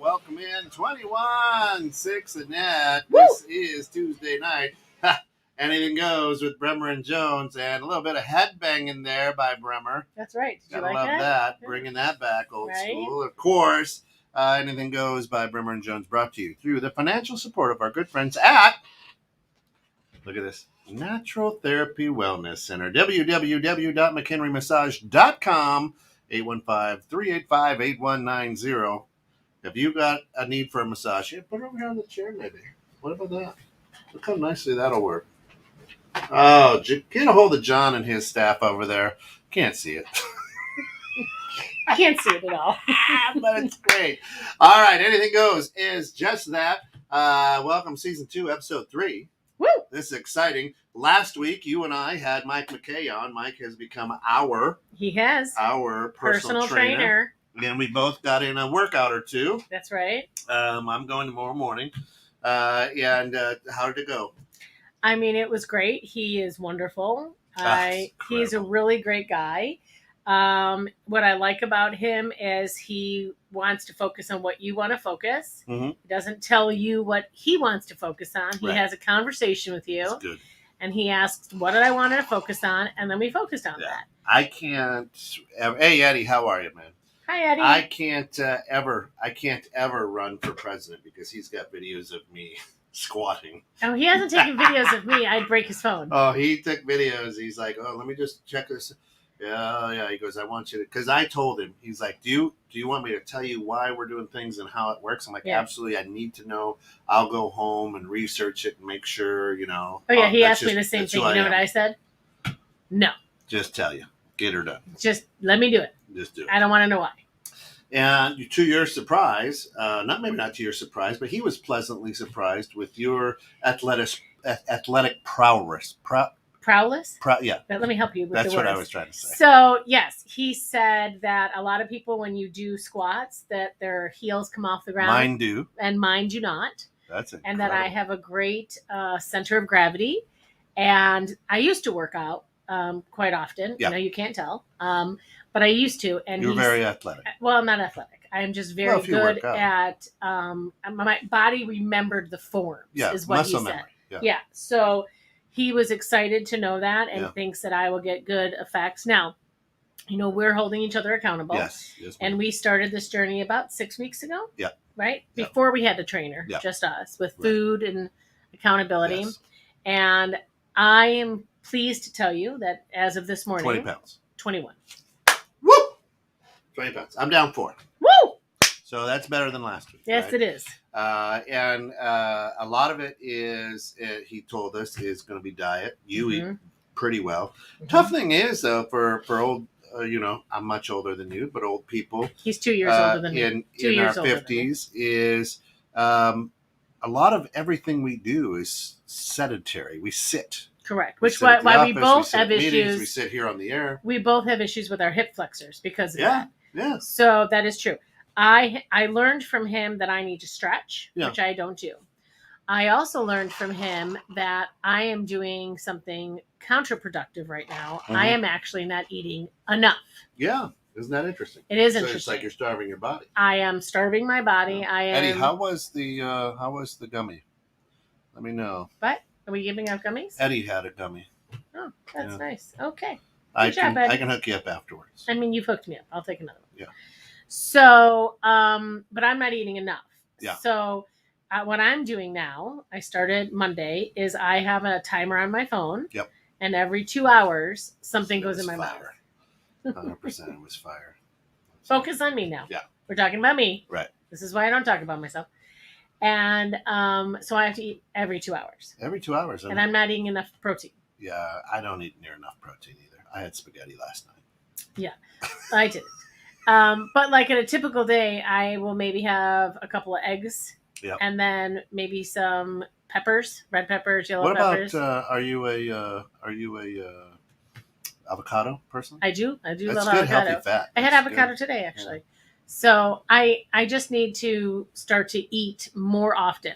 Welcome in 21-6 and net. This is Tuesday night. Anything goes with Bremer and Jones, and a little bit of headbanging there by Bremer. That's right. Did you Gotta like love that? Yeah. Bringing that back old Right? school. Of course, Anything Goes by Bremer and Jones, brought to you through the financial support of our good friends at, look at this, Natural Therapy Wellness Center. www.mchenrymassage.com, 815-385-8190. If you got a need for a massage, put it over here on the chair maybe. What about that? Look how nicely that'll work. Oh, get a hold of John and his staff over there. Can't see it. I can't see it at all. But it's great. All right, Anything Goes is just that. Welcome, Season 2, Episode 3. Woo! This is exciting. Last week, you and I had Mike McKay on. Mike has become our personal trainer. And we both got in a workout or two. That's right. I'm going tomorrow morning. How did it go? I mean, it was great. He is wonderful. He's a really great guy. What I like about him is he wants to focus on what you want to focus. Mm-hmm. He doesn't tell you what he wants to focus on. He has a conversation with you. That's good. And he asks, what did I want to focus on? And then we focused on that. I can't. Hey, Eddie, how are you, man? Hi, Eddie. I can't ever run for president because he's got videos of me squatting. Oh, he hasn't taken videos of me. I'd break his phone. Oh, he took videos. He's like, oh, let me just check this. Yeah. He goes, I want you to, because I told him, he's like, do you want me to tell you why we're doing things and how it works? I'm like, absolutely. I need to know. I'll go home and research it and make sure, Oh, yeah. He asked me the same thing. You know what I said? No. Just tell you. Get her done. Just let me do it. Just do it. I don't want to know why. And to your surprise, not to your surprise, but he was pleasantly surprised with your athletic prowess. Prowess? Yeah. But let me help you with That's the what words. I was trying to say. So, yes, he said that a lot of people, when you do squats, that their heels come off the ground. Mine do. And mine do not. That's incredible. And that I have a great center of gravity. And I used to work out quite often. Yeah. You can't tell. But I used to. And you're very athletic. Well, I'm not athletic. I'm just very good at my body remembered the forms, is what muscle he said. Memory. Yeah. So he was excited to know that and thinks that I will get good effects. Now, we're holding each other accountable. Yes. And we started this journey about 6 weeks ago. Yeah. Right? Before we had the trainer, just us, with food and accountability. Yes. And I am pleased to tell you that as of this morning, 20 pounds. 21. Woo! 20 pounds. I'm down 4. Woo! So that's better than last week. Yes, right? It is. And a lot of it is, he told us, is going to be diet. You eat pretty well. Mm-hmm. Tough thing is, though, for old, I'm much older than you, but old people. He's 2 years older than me. In our 50s is a lot of everything we do is sedentary. We sit. Correct. Which why we both have issues. We sit here on the air. We both have issues with our hip flexors because of that. Yeah. So that is true. I learned from him that I need to stretch, which I don't do. I also learned from him that I am doing something counterproductive right now. Mm-hmm. I am actually not eating enough. Yeah. Isn't that interesting? It is so interesting. It's like you're starving your body. I am starving my body. Yeah. I am. Eddie, how was the gummy? Let me know. What? Are we giving out gummies? Eddie had a gummy. Oh, that's nice. Okay. I can hook you up afterwards. I mean, you've hooked me up. I'll take another one. Yeah. So, but I'm not eating enough. Yeah. So, what I'm doing now, I started Monday, is I have a timer on my phone. Yep. And every 2 hours, something goes in my mouth. 100% it was fire. Focus on me now. Yeah. We're talking about me. Right. This is why I don't talk about myself. And so I have to eat every 2 hours. Every 2 hours. And I'm not eating enough protein. Yeah, I don't eat near enough protein either. I had spaghetti last night. Yeah, I didn't. But like in a typical day, I will maybe have a couple of eggs. Yep. And then maybe some peppers, red peppers, yellow What peppers. about, are you a avocado person? I do. I do That's love good, avocado. healthy fat. I had avocado today, actually. Yeah. So I just need to start to eat more often,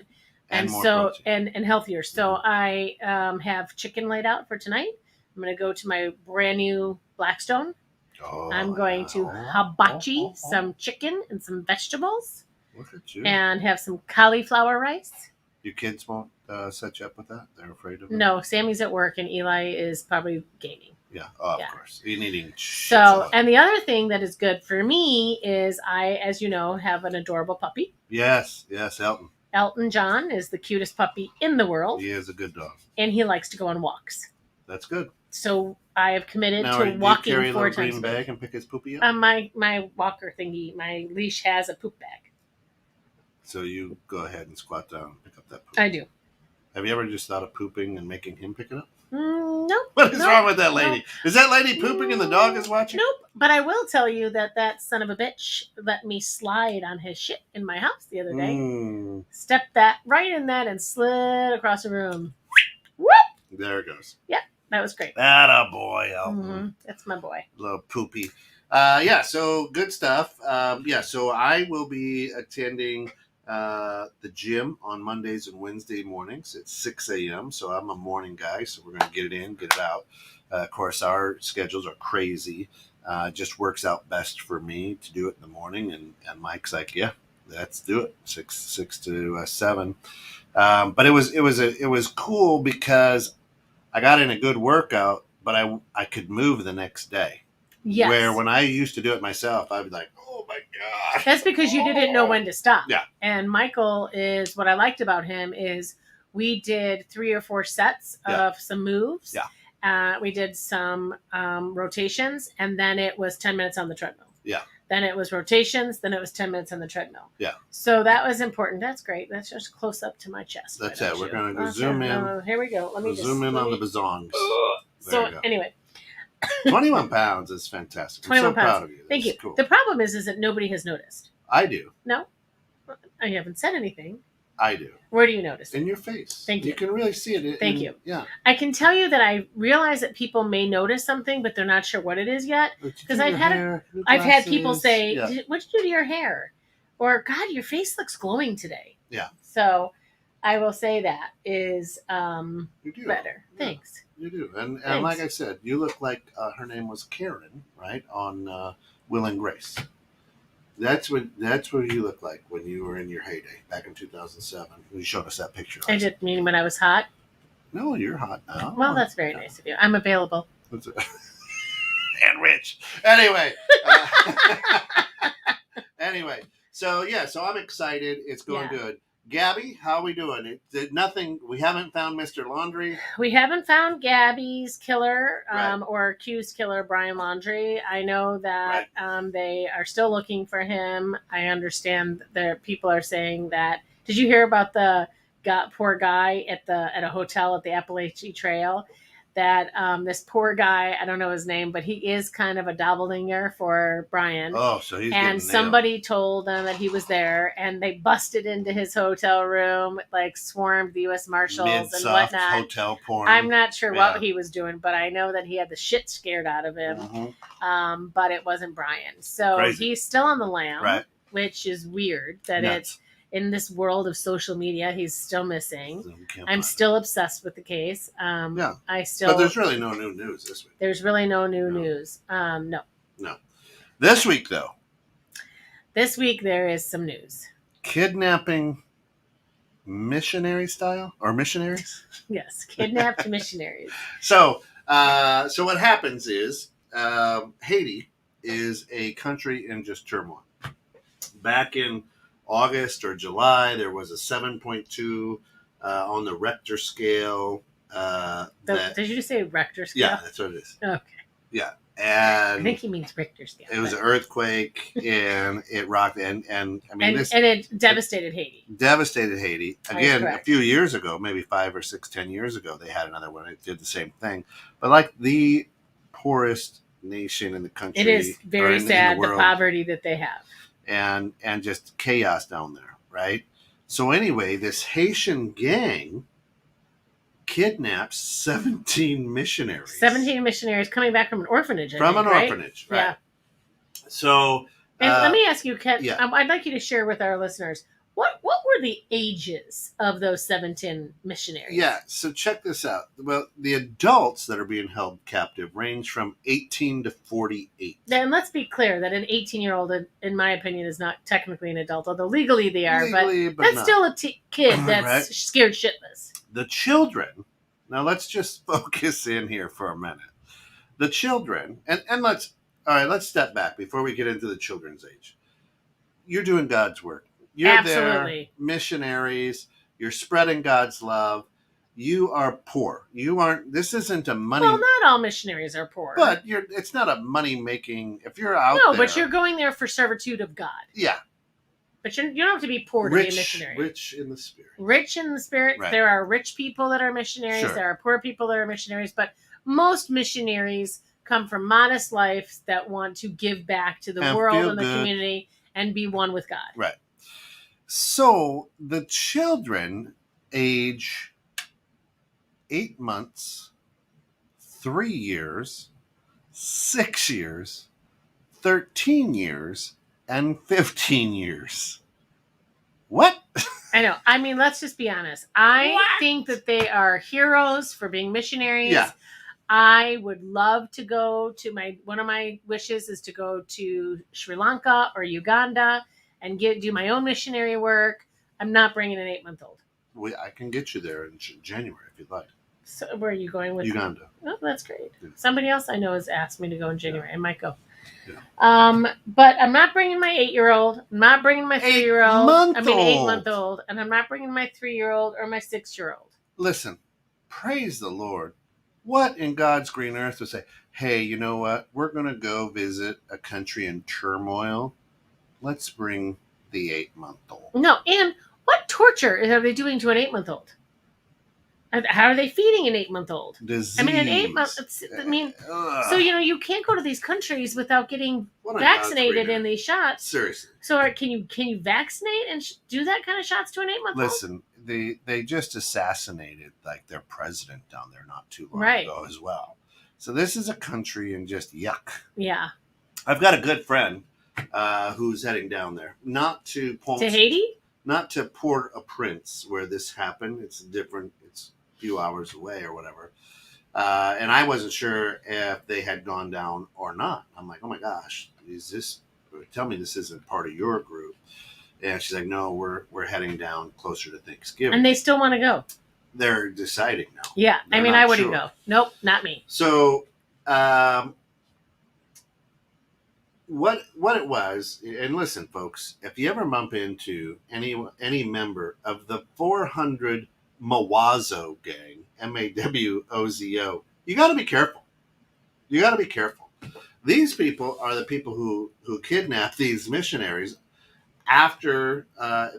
And more so protein. and healthier. So I have chicken laid out for tonight. I'm going to go to my brand new Blackstone. I'm going to hibachi some chicken and some vegetables. Look at you. And have some cauliflower rice. Your kids won't set you up with that? They're afraid of it? No, Sammy's at work and Eli is probably gaming. Yeah, of course. You're eating So, and the other thing that is good for me is I, as you know, have an adorable puppy. Yes, Elton. Elton John is the cutest puppy in the world. He is a good dog. And he likes to go on walks. That's good. So I have committed now, to walking 4 times a week. Now, do you carry a little green bag and pick his poopy up? My walker thingy, my leash has a poop bag. So you go ahead and squat down and pick up that poop. I do. Have you ever just thought of pooping and making him pick it up? No. What is wrong with that lady? Is that lady pooping and the dog is watching? Nope. But I will tell you that son of a bitch let me slide on his shit in my house the other day. Stepped that right in that and slid across the room. Whoop! There it goes. Yeah, that was great. Atta boy, Elton. Mm-hmm. That's my boy. Little poopy. So good stuff. So I will be attending the gym on Mondays and Wednesday mornings at 6 a.m. So I'm a morning guy, so we're going to get it in, get it out. Of course, our schedules are crazy. It just works out best for me to do it in the morning. And Mike's like, yeah, let's do it. 6 to 7. But it was cool because I got in a good workout, but I could move the next day. Yes. Where when I used to do it myself, I'd be like, oh my God. That's because you didn't know when to stop. Yeah. And Michael is, what I liked about him is we did 3 or 4 sets of some moves. Yeah. We did some rotations, and then it was 10 minutes on the treadmill. Yeah. Then it was rotations, then it was 10 minutes on the treadmill. Yeah. So that was important. That's great. That's just close up to my chest. That's it. We're going to go zoom in. Here we go. Let me zoom in on the bazongs. So anyway. 21 pounds is fantastic. 21 I'm so pounds. proud of you. Thank you. Cool. The problem is that nobody has noticed. I do. No? I haven't said anything. I do. Where do you notice? In your face. Thank you. You can really see it. Thank you. Yeah. I can tell you that I realize that people may notice something, but they're not sure what it is yet. Because I've had people say, "What'd you do to your hair?" Or, "God, your face looks glowing today." Yeah. So I will say that is you do. better. Yeah. Thanks. You do. And like I said, you look like her name was Karen, right? On Will and Grace. That's what you look like when you were in your heyday back in 2007. You showed us that picture. I didn't mean when I was hot. No, you're hot now. Well, that's very nice of you. I'm available. And rich. Anyway. So I'm excited. It's going good. Gabby, how are we doing? We haven't found Mr. Laundry. We haven't found Gabby's killer or accused killer, Brian Laundry. I know that they are still looking for him. I understand that people are saying that. Did you hear about the poor guy at a hotel at the Appalachian Trail? That this poor guy, I don't know his name, but he is kind of a doppelganger for Brian. Oh, so he's and somebody told them that he was there, and they busted into his hotel room, like swarmed the U.S. Marshals and whatnot. Hotel porn. I'm not sure what he was doing, but I know that he had the shit scared out of him. Mm-hmm. But it wasn't Brian, so he's still on the lam, which is weird. That it's in this world of social media, he's still missing. I'm still obsessed with the case. But there's really no new news this week. There's really no new news. No. This week, though. This week there is some news. Kidnapping missionary style or missionaries? Yes, kidnapped missionaries. So what happens is Haiti is a country in just turmoil. Back in August or July, there was a 7.2 on the Richter scale. Did you just say Richter scale? Yeah, that's what it is. Okay. Yeah, and I think he means Richter scale. It was an earthquake, and it rocked, and I mean, and it devastated Haiti. Devastated Haiti again. A few years ago, maybe 5 or 6, 10 years ago, they had another one. It did the same thing, but like the poorest nation in the country. It is very sad the poverty that they have. And just chaos down there, right? So anyway, this Haitian gang kidnaps 17 missionaries. 17 missionaries coming back from an orphanage. Orphanage, right? Yeah. So And let me ask you, Ken. Yeah. I'd like you to share with our listeners what were the ages of those 17 missionaries? Yeah. So check this out. Well, the adults that are being held captive range from 18 to 48. And let's be clear that an 18-year-old, in my opinion, is not technically an adult, although legally they are. But that's not. still a kid that's Right. scared shitless. The children. Now let's just focus in here for a minute. The children, and let's step back before we get into the children's age. You're doing God's work. You're Absolutely. there, missionaries. You're spreading God's love. You are poor. You aren't. This isn't a money. Well, not all missionaries are poor, but it's not a money making. If you're out no, there, but you're going there for servitude of God. Yeah. But you don't have to be poor to be a missionary. Rich in the spirit. Rich in the spirit. Right. There are rich people that are missionaries. Sure. There are poor people that are missionaries. But most missionaries come from modest lives that want to give back to the world and the community and be one with God. Right. So the children age 8 months, 3 years, 6 years, 13 years, and 15 years. What? I know. I mean, let's just be honest. I think that they are heroes for being missionaries. Yeah. I would love to go to one of my wishes is to go to Sri Lanka or Uganda and do my own missionary work. I'm not bringing an 8-month-old. I can get you there in January if you'd like. So where are you going with Uganda? Oh, that's great. Yeah. Somebody else I know has asked me to go in January. Yeah. I might go. Yeah. But I'm not bringing my 8-year-old. I'm not bringing my 3-year-old. 8-month-old. And I'm not bringing my 3-year-old or my 6-year-old. Listen, praise the Lord. What in God's green earth would say, hey, you know what? We're going to go visit a country in turmoil. Let's bring the 8-month-old. No, and what torture are they doing to an 8-month-old? How are they feeding an 8-month-old? Disease. I mean, an 8-month. So you can't go to these countries without getting vaccinated in these shots. Seriously. So can you vaccinate and do that kind of shots to an 8-month-old? Listen, they just assassinated like their president down there not too long ago as well. So this is a country in just yuck. Yeah. I've got a good friend who's heading down there, not to Haiti, not to Port-au-Prince where this happened. It's different. It's a few hours away or whatever. And I wasn't sure if they had gone down or not. I'm like, oh my gosh, tell me this isn't part of your group. And she's like, no, we're heading down closer to Thanksgiving. And they still want to go. They're deciding now. Yeah. I wouldn't go. Nope, not me. So what it was, and listen, folks, if you ever bump into any member of the 400 Mawazo gang, MAWOZO, you got to be careful. You got to be careful. These people are the people who kidnap these missionaries after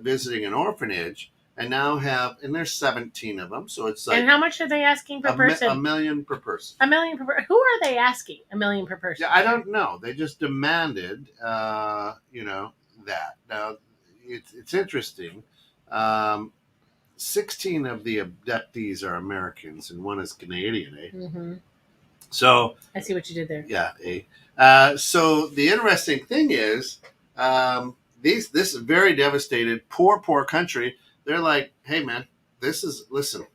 visiting an orphanage, and now and there's 17 of them, so it's like. And how much are they asking per person? $1 million per person. $1 million per person. Who are they asking $1 million per person? Yeah, I don't know. They just demanded, that. Now, it's interesting. 16 of the abductees are Americans, and one is Canadian. Mm-hmm. So I see what you did there. Yeah. So the interesting thing is, this is very devastated, poor country. They're like, hey man, listen,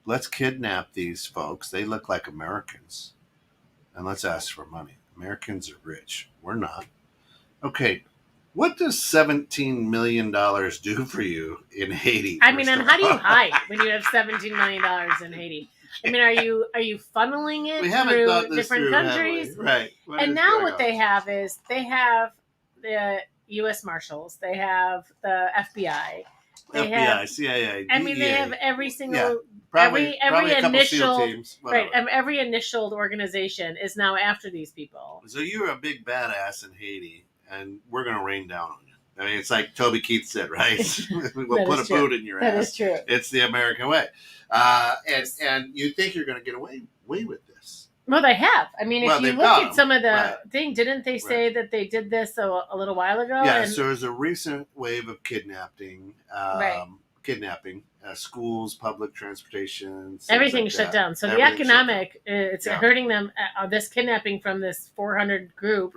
let's kidnap these folks. They look like Americans, and let's ask for money. Americans are rich. We're not. Okay, what does $17 million do for you in Haiti? I mean, and how do you hide when you have $17 million in Haiti? I mean, are you funneling it through different countries? Right. And now what they have is they have the U.S. Marshals, they have the FBI, CIA. I mean, they have every single probably every initial teams, right. Every initialed organization is now after these people. So you're a big badass in Haiti, and we're going to rain down on you. I mean, it's like Toby Keith said, right? We'll put a boot in your ass. That is true. It's the American way. And you think you're going to get away with this. Well, they have. I mean, if you look at some of the thing, didn't they say that they did this a little while ago? Yeah, so there's a recent wave of kidnapping, schools, public transportation. Everything shut down. So the economic, it's hurting them. This kidnapping from this 400 group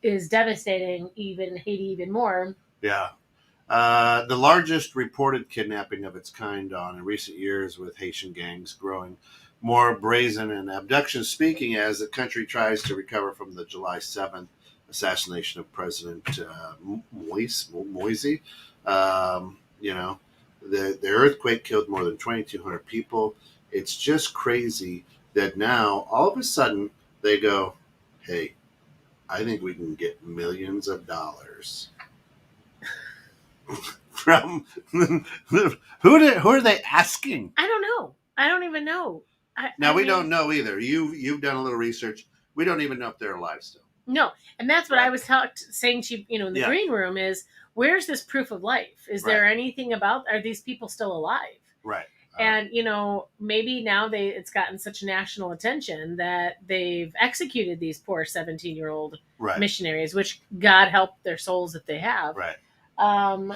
is devastating, even Haiti even more. Yeah. The largest reported kidnapping of its kind on in recent years, with Haitian gangs growing more brazen and abductions speaking as the country tries to recover from the July 7th assassination of President Moise. You know, the earthquake killed more than 2,200 people. It's just crazy that now, all of a sudden, they go, hey, I think we can get millions of dollars from who are they asking? I don't know. I don't even know. Now we don't know either. You've done a little research. We don't even know if they're alive still. No, and that's what I was saying to you, in the green room is, where's this proof of life? Is there anything about, are these people still alive? Right. And maybe now it's gotten such national attention that they've executed these poor 17-year-old missionaries, which God help their souls if they have. Right. And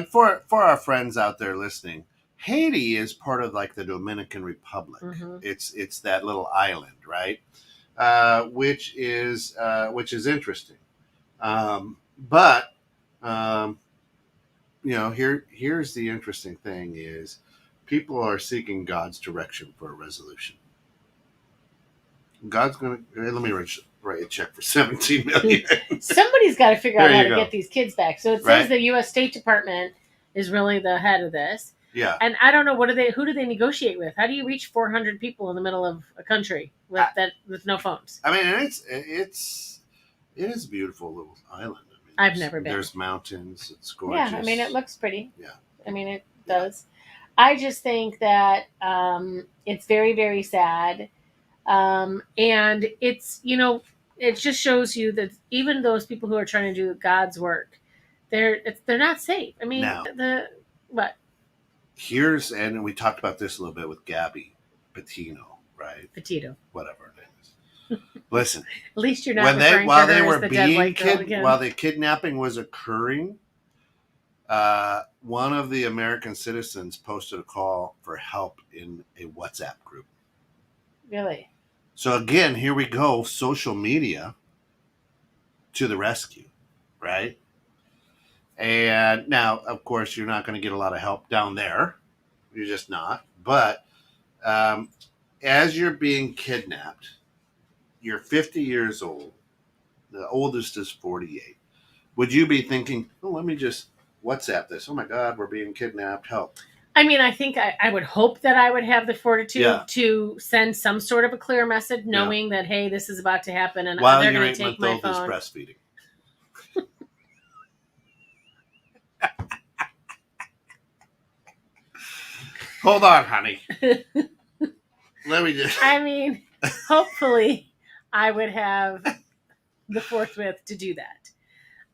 for our friends out there listening, Haiti is part of like the Dominican Republic. Mm-hmm. It's that little island, right? Which is interesting. But here's the interesting thing is people are seeking God's direction for a resolution. God's going to, let me write a check for $17 million. Somebody's got to figure out how to get these kids back. So it says the U.S. State Department is really the head of this. Yeah. And I don't know, who do they negotiate with? How do you reach 400 people in the middle of a country with no phones? I mean, it is a beautiful little island. I mean, I've never been. There's mountains. It's gorgeous. Yeah, I mean, it looks pretty. Yeah. I mean, it does. I just think that it's very, very sad. And it's, it just shows you that even those people who are trying to do God's work, they're not safe. I mean, now, what? And we talked about this a little bit with Gabby Petito, right? Petito. Whatever her name is. Listen. At least you're not referring to her as the dead white girl again. While the kidnapping was occurring, one of the American citizens posted a call for help in a WhatsApp group. Really? So again, here we go, social media to the rescue, right? And now, of course, you're not going to get a lot of help down there. You're just not. But as you're being kidnapped, you're 50 years old. The oldest is 48. Would you be thinking, oh, let me just WhatsApp this? Oh, my God, we're being kidnapped. Help. I mean, I think I would hope that I would have the fortitude to send some sort of a clear message, knowing that, hey, this is about to happen, and while they're going to take my phone. Breastfeeding. Hold on, honey. Let me just. I mean, hopefully, I would have the forthwith to do that.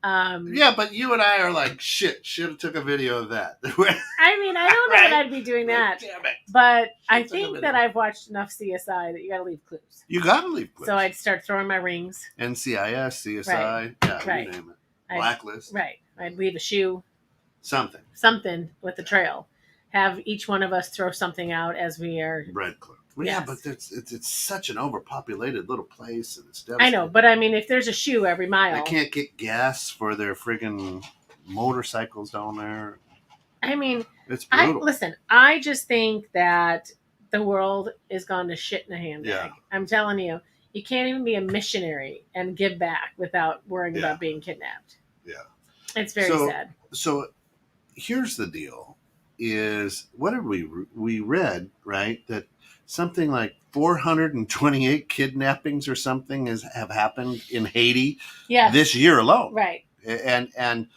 Yeah, but you and I are like, shit, should have took a video of that. I mean, I don't know that I'd be doing that. Damn it. But I think that I've watched enough CSI that you got to leave clues. You got to leave clues. So I'd start throwing my rings. NCIS, CSI, you name it. Blacklist. I'd leave a shoe. Something with a trail. Have each one of us throw something out as we are. Breadcrumb. Well, yeah, but it's such an overpopulated little place, and it's devastating. I know, but I mean, if there's a shoe every mile, they can't get gas for their friggin' motorcycles down there. I mean, it's brutal. Listen, I just think that the world is gone to shit in a handbag. Yeah. I'm telling you, you can't even be a missionary and give back without worrying about being kidnapped. Yeah, it's very sad. So here's the deal: is what did we read right that. Something like 428 kidnappings or something have happened in Haiti this year alone. Right. And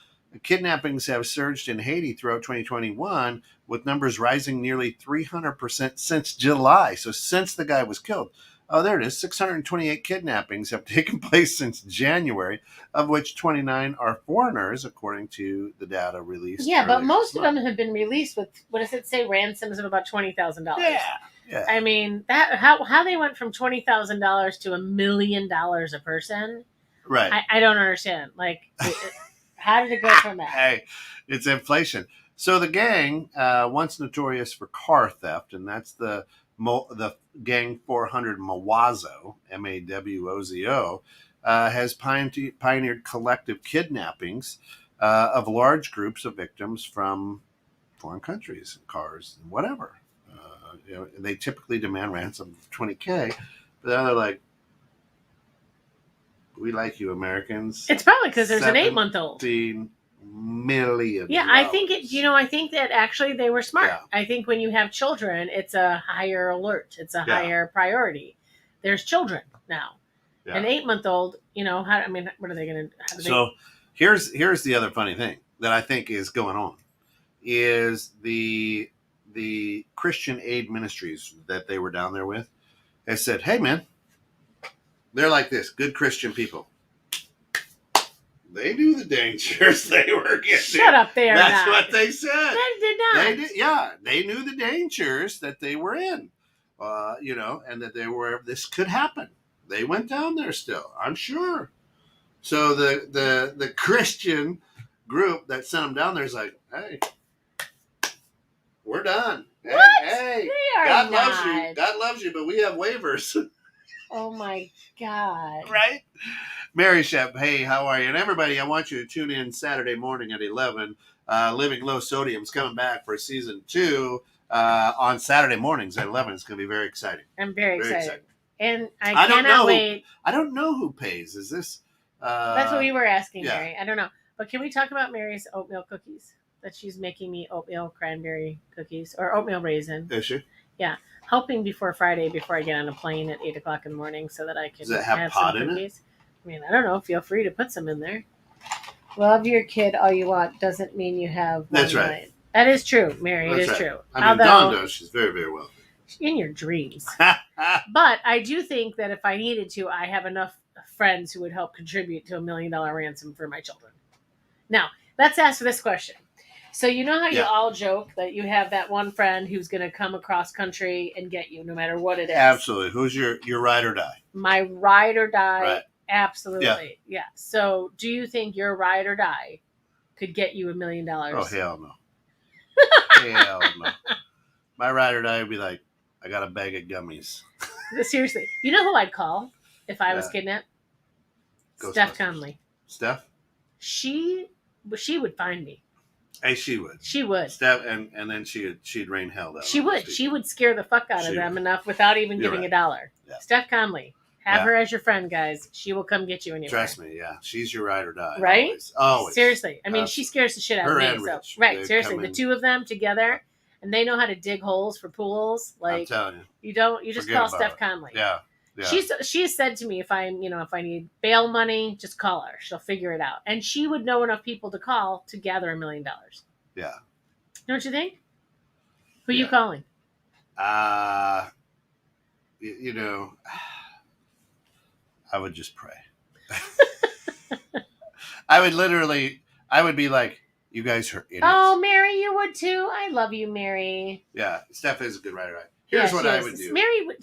kidnappings have surged in Haiti throughout 2021, with numbers rising nearly 300% since July. So since the guy was killed. Oh, there it is. 628 kidnappings have taken place since January, of which 29 are foreigners, according to the data released. Yeah, but most of them have been released with, what does it say, ransoms of about $20,000. Yeah. I mean, that how they went from $20,000 to $1 million a person. Right. I don't understand. Like, how did it go from that? Hey, it's inflation. So the gang, once notorious for car theft, and that's the gang 400 Mawazo, Mawozo, has pioneered collective kidnappings of large groups of victims from foreign countries, cars, whatever. They typically demand ransom of $20K, but then they're like, "We like you, Americans." It's probably because there's an 8-month-old. $17 million. Yeah, I think it. I think that actually they were smart. Yeah. I think when you have children, it's a higher alert. It's a higher priority. There's children now. Yeah. An 8-month-old. What are they going to? So here's the other funny thing that I think is going on is the Christian aid ministries that they were down there with has said, "Hey, man, they're like this, good Christian people. They knew the dangers they were getting. Shut up there. That's what they said. They did not. They did, yeah. They knew the dangers that they were in, and that this could happen. They went down there still, I'm sure. So the Christian group that sent them down there is like, hey, we're done. What? Hey, God loves you. God loves you, but we have waivers. Oh my God. Right? Mary Shep, hey, how are you? And everybody, I want you to tune in Saturday morning at 11. Living Low Sodium's coming back for season 2 on Saturday mornings at 11. It's going to be very exciting. I'm very excited. And I cannot wait. I don't know who pays. Is this? That's what we were asking, yeah. Mary. I don't know. But can we talk about Mary's oatmeal cookies? That she's making me oatmeal cranberry cookies or oatmeal raisin. Is she? Yeah. Hoping before Friday, before I get on a plane at 8 o'clock in the morning so that I can Does it have pot some in cookies. I don't know. Feel free to put some in there. Love your kid all you want doesn't mean you have one. That's right. Mind. That is true, Mary. It is true. Dawn does. She's very, very wealthy. In your dreams. But I do think that if I needed to, I have enough friends who would help contribute to $1 million ransom for my children. Now, let's ask this question. So you know how you all joke that you have that one friend who's going to come across country and get you no matter what it is? Absolutely. Who's your ride or die? My ride or die. Right. Absolutely. Yeah. So do you think your ride or die could get you $1 million? Oh, hell no. Hell no. My ride or die would be like, I got a bag of gummies. Seriously. You know who I'd call if I was kidnapped? Steph Conley. Steph? She would find me. Hey, she would. She would. Steph, and then she'd rain hell down. She would. She would scare the fuck out of them enough without even giving $1. Yeah. Steph Conley. Have her as your friend, guys. She will come get you anywhere. Trust me, yeah. She's your ride or die. Right? Always. Seriously. She scares the shit out of me. And Rich, right, seriously. The two of them together, and they know how to dig holes for pools. Like, I'm telling you. You just call Steph Conley. Yeah. She has said to me, if I need bail money, just call her. She'll figure it out. And she would know enough people to call to gather $1 million. Yeah. Don't you think? Who are you calling? I would just pray. I would be like, you guys are idiots. Oh, Mary, you would too. I love you, Mary. Yeah, Steph is a good writer. Here's what I would do.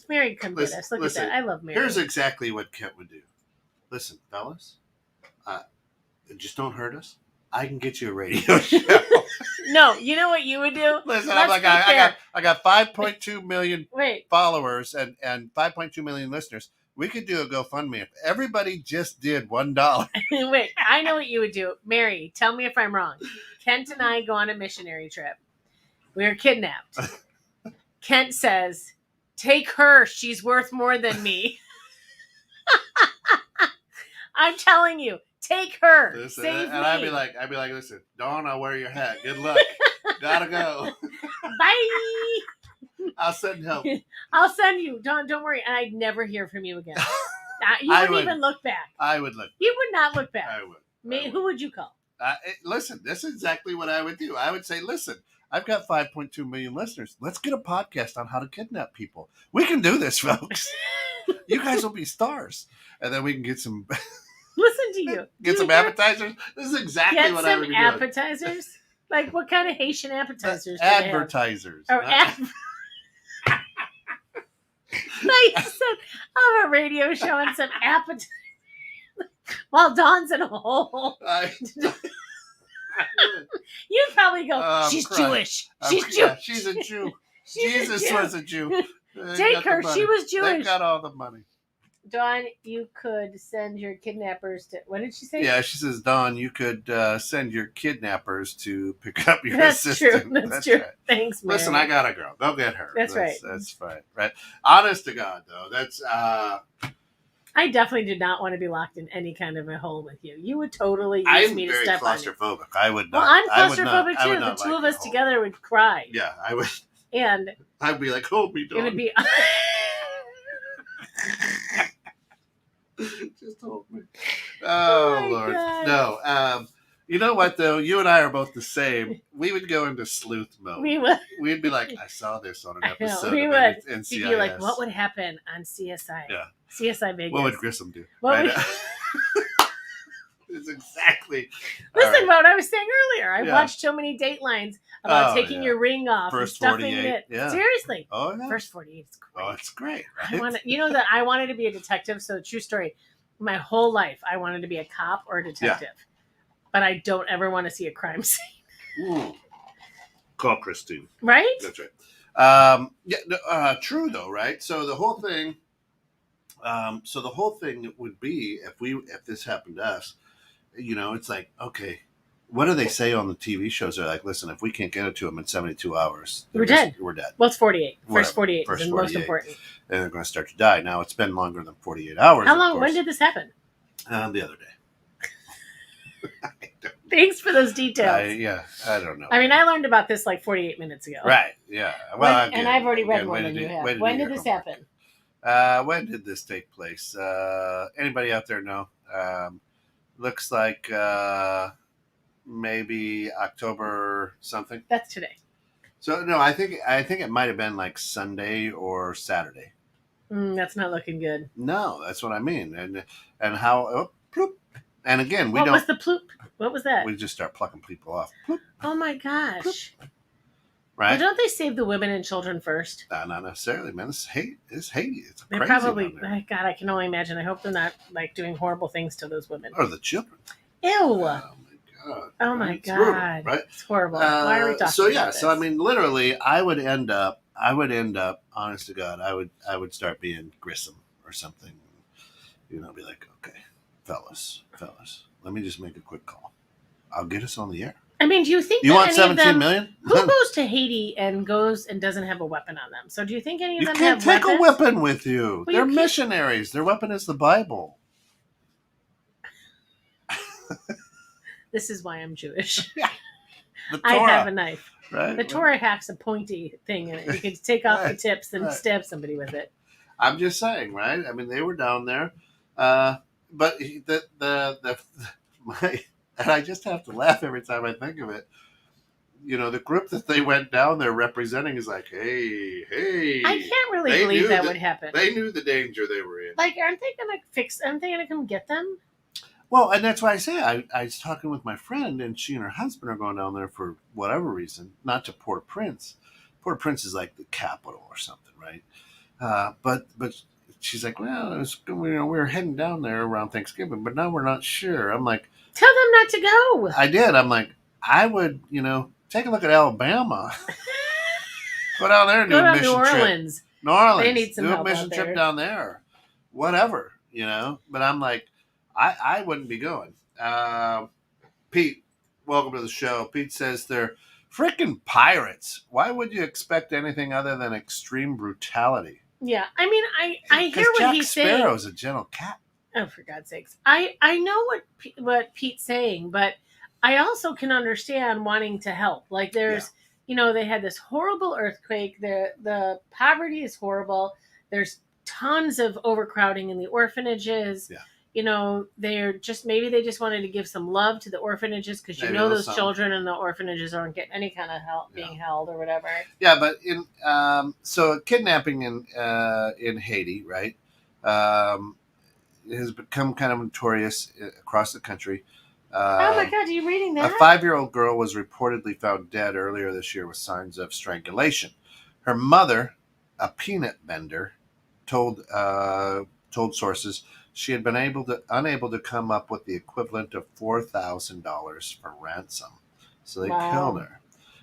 Mary come get us. Look at that. I love Mary. Here's exactly what Kent would do. Listen, fellas, just don't hurt us. I can get you a radio show. No, you know what you would do? Listen, I got 5.2 million followers and 5.2 million listeners. We could do a GoFundMe if everybody just did $1. Wait, I know what you would do. Mary, tell me if I'm wrong. Kent and I go on a missionary trip. We are kidnapped. Kent says, take her. She's worth more than me. I'm telling you, take her. Listen, Save me. I'd be like, listen, Dawn, I'll wear your hat. Good luck. Gotta go. Bye. I'll send help. I'll send you. Don't worry. And I'd never hear from you again. You wouldn't even look back. I would look. You would not look back. I would. Who would you call? Listen, this is exactly what I would do. I would say, listen, I've got 5.2 million listeners. Let's get a podcast on how to kidnap people. We can do this, folks. You guys will be stars. And then we can get some... Listen to you. Get some appetizers. This is exactly what I would be doing. Appetizers? Like what kind of Haitian appetizers do advertisers. They have? Like you said, I'm a radio show and some appetizers. While Dawn's in a hole. You'd probably go, she's Jewish. She's Jewish. Yeah, she's a Jew. Jesus was a Jew. Take her. She was Jewish. They got all the money. Dawn, you could send your kidnappers to. What did she say? Yeah, she says, Dawn, you could send your kidnappers to pick up your That's assistant. true. That's true. Right. Thanks, Mary. Listen, I got a girl. Go get her. That's right. That's fine. Right. Honest to God, though, that's. I definitely did not want to be locked in any kind of a hole with you. You would totally use me to step on you. I'm very claustrophobic. I would not. Well, I'm claustrophobic I would too. not The two like of us hole. together would cry. Yeah, I would. And I'd be like, hold me, Dawn. it would be. Just hold me. Oh Lord, God. no. You know what though? You and I are both the same. We would go into sleuth mode. We would. We'd be like, I saw this on an episode. We of would. NCIS. You'd be like, what would happen on CSI? Yeah. CSI Vegas. What would Grissom do? What right? It's exactly. Listen, what I was saying earlier. I Yeah. watched so many Datelines about taking your ring off First and stuffing 48, it. yeah. Seriously. Oh yeah. First 48 is great. Oh, it's great. Right? I wanted to be a detective. So true story. My whole life, I wanted to be a cop or a detective, but I don't ever want to see a crime scene. Ooh. Call Christine. Right? That's right. True though, right? So the whole thing. Would be if this happened to us, it's like, okay, what do they say on the TV shows? They're like, listen, if we can't get it to them in 72 hours, we're dead. We're dead. Well, it's 48. Whatever. First 48 First is the 48. most important. And they're going to start to die. Now, it's been longer than 48 hours. How long? When did this happen? The other day. Thanks for those details. I don't know. I mean, I learned about this like 48 minutes ago. Right, yeah. Well, and I've already read more than you have. When did this happen? When did this take place? Anybody out there know? Looks like maybe October something. That's today. So no, I think it might have been like Sunday or Saturday. That's not looking good. No, that's what I mean. And how? Ploop. And again, What was the ploop? What was that? We just start plucking people off. Ploop. Oh my gosh! Ploop. Right? Well, don't they save the women and children first? Not necessarily, man. This is Haiti. It's They're crazy. Probably. God, I can only imagine. I hope they're not like doing horrible things to those women. Or the children. Ew. Oh my God. God! Brutal, right? It's horrible. Why are we talking about this? So I mean, literally, I would end up. Honest to God, I would start being Grissom or something. Be like, okay, fellas, let me just make a quick call. I'll get us on the air. I mean, do you think you that want any 17 of them, million? Who goes to Haiti and doesn't have a weapon on them? So do you think any of them have weapons? You can't take a weapon with you. Well, They're missionaries. Their weapon is the Bible. This is why I'm Jewish. Yeah. I have a knife. Right. The Torah hacks a pointy thing in it. You can take off the tips and stab somebody with it. I'm just saying, right? I mean, they were down there, but and I just have to laugh every time I think of it. The group that they went down there representing is like, hey. I can't really believe that would happen. They knew the danger they were in. Like, aren't they going to come get them? Well, and that's why I say I was talking with my friend, and she and her husband are going down there for whatever reason, not to Port-au-Prince. Port-au-Prince is like the capital or something, right? But she's like, well, we were heading down there around Thanksgiving, but now we're not sure. I'm like, tell them not to go. I did. I'm like, I would, take a look at Alabama. Go down there and do a mission New Orleans. trip. New Orleans. They need some do help a mission out there. trip down there. Whatever, But I'm like, I wouldn't be going. Pete, welcome to the show. Pete says they're freaking pirates. Why would you expect anything other than extreme brutality? Yeah, I mean, I hear what Jack he's saying. Sparrow's a gentle cat. Oh, for God's sakes! I know what Pete's saying, but I also can understand wanting to help. Like, there's, they had this horrible earthquake. The poverty is horrible. There's tons of overcrowding in the orphanages. Yeah. They're maybe they just wanted to give some love to the orphanages because those children in the orphanages aren't getting any kind of help being held or whatever. Yeah, but in so kidnapping in Haiti, right, has become kind of notorious across the country. Oh my God, are you reading that? A 5-year-old girl was reportedly found dead earlier this year with signs of strangulation. Her mother, a peanut vendor, told sources she had been unable to come up with the equivalent of $4,000 for ransom. So they killed her.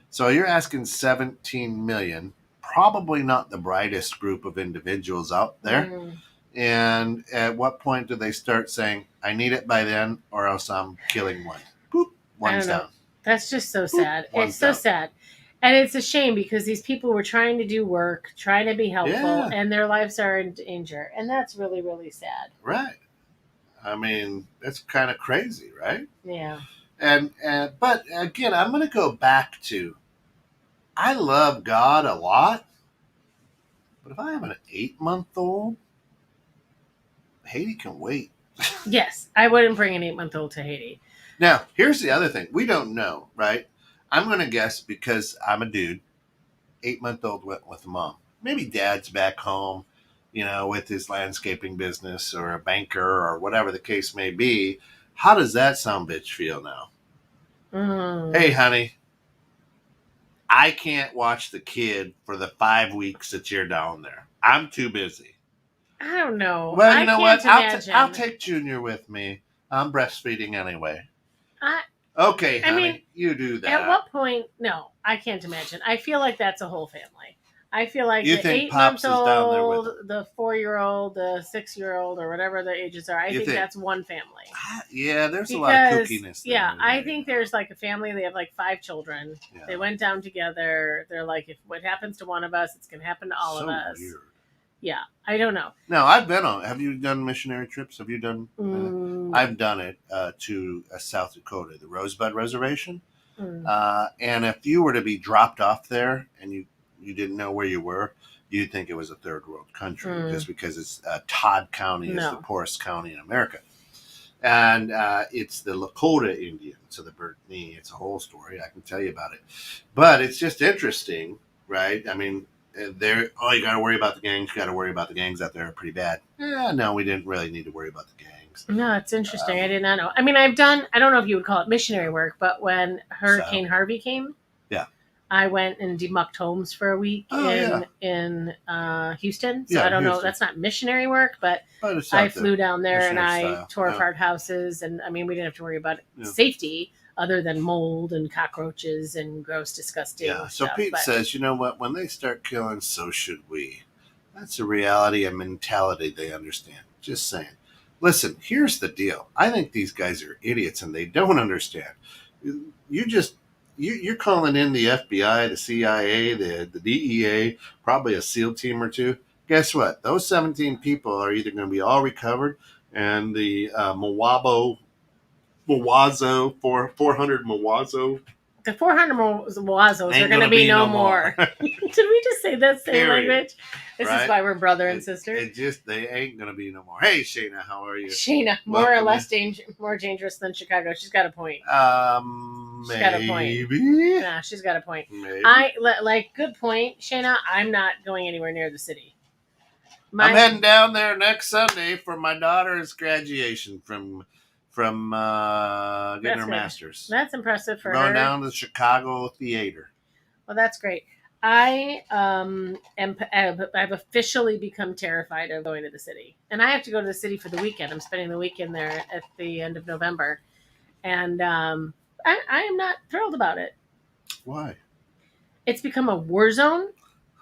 So you're asking $17 million. Probably not the brightest group of individuals out there And at what point do they start saying, I need it by then, or else I'm killing one? Boop, I one's don't know. down. That's just so Boop, sad. It's one's so down. sad. And it's a shame because these people were trying to do work, trying to be helpful, Yeah. and their lives are in danger. And that's really, really sad. Right. I mean, that's kind of crazy, right? Yeah. And but again, I'm going to go back to I love God a lot, but if I have an 8-month-old, Haiti can wait. Yes, I wouldn't bring an 8-month-old to Haiti. Now, here's the other thing. We don't know, right? I'm going to guess because I'm a dude, 8-month-old went with mom. Maybe dad's back home, with his landscaping business or a banker or whatever the case may be. How does that sound bitch feel now? Hey, honey, I can't watch the kid for the 5 weeks that you're down there. I'm too busy. I don't know. Well, you I know can't what? imagine. I'll take Junior with me. I'm breastfeeding anyway. I Okay, honey, mean, you do that. at what point? No, I can't imagine. I feel like that's a whole family. I feel like You the think Pops is down there with 8-month-old, the 4-year-old, the 6-year-old, or whatever the ages are. I think that's one family. Yeah, there's a lot of kookiness there. Yeah, I think there's like a family. They have like 5 children. Yeah. They went down together. They're like, if what happens to one of us, it's going to happen to all of us. Weird. Yeah, I don't know. Now, I've been on. Have you done missionary trips? Have you done? I've done it to South Dakota, the Rosebud Reservation. And if you were to be dropped off there and you didn't know where you were, you'd think it was a third world country just because it's Todd County is the poorest county in America. And it's the Lakota Indians, so the Burtnee. It's a whole story. I can tell you about it. But it's just interesting, right? I mean, you got to worry about the gangs. You got to worry about the gangs out there are pretty bad. Yeah, no, we didn't really need to worry about the gangs. No, it's interesting. I did not know. I mean, I don't know if you would call it missionary work, but when Hurricane Harvey came, I went and demucked homes for a week in Houston. So I don't know. That's not missionary work, but I flew down there and I tore apart houses. And I mean, we didn't have to worry about safety other than mold and cockroaches and gross, disgusting stuff. So Pete says, you know what? When they start killing, so should we. That's a reality, a mentality they understand. Just saying. Listen, here's the deal. I think these guys are idiots and they don't understand. You're calling in the FBI, the CIA, the DEA, probably a SEAL team or two. Guess what? Those 17 people are either going to be all recovered and the Mawazo, 400 Mawazo. The 400 Mawazos are going to be no more. Did we just say that same language? This is why we're brother and sister. They ain't going to be no more. Hey, Shayna, how are you? Shayna, more or less more dangerous than Chicago. She's got a point. She's got a point. Yeah, she's got a point. Maybe. Good point, Shayna. I'm not going anywhere near the city. I'm heading down there next Sunday for my daughter's graduation from getting her master's. That's impressive for her. Going down to the Chicago Theater. Well, that's great. I've officially become terrified of going to the city, and I have to go to the city for the weekend. I'm spending the weekend there at the end of November, and I am not thrilled about it. Why? It's become a war zone.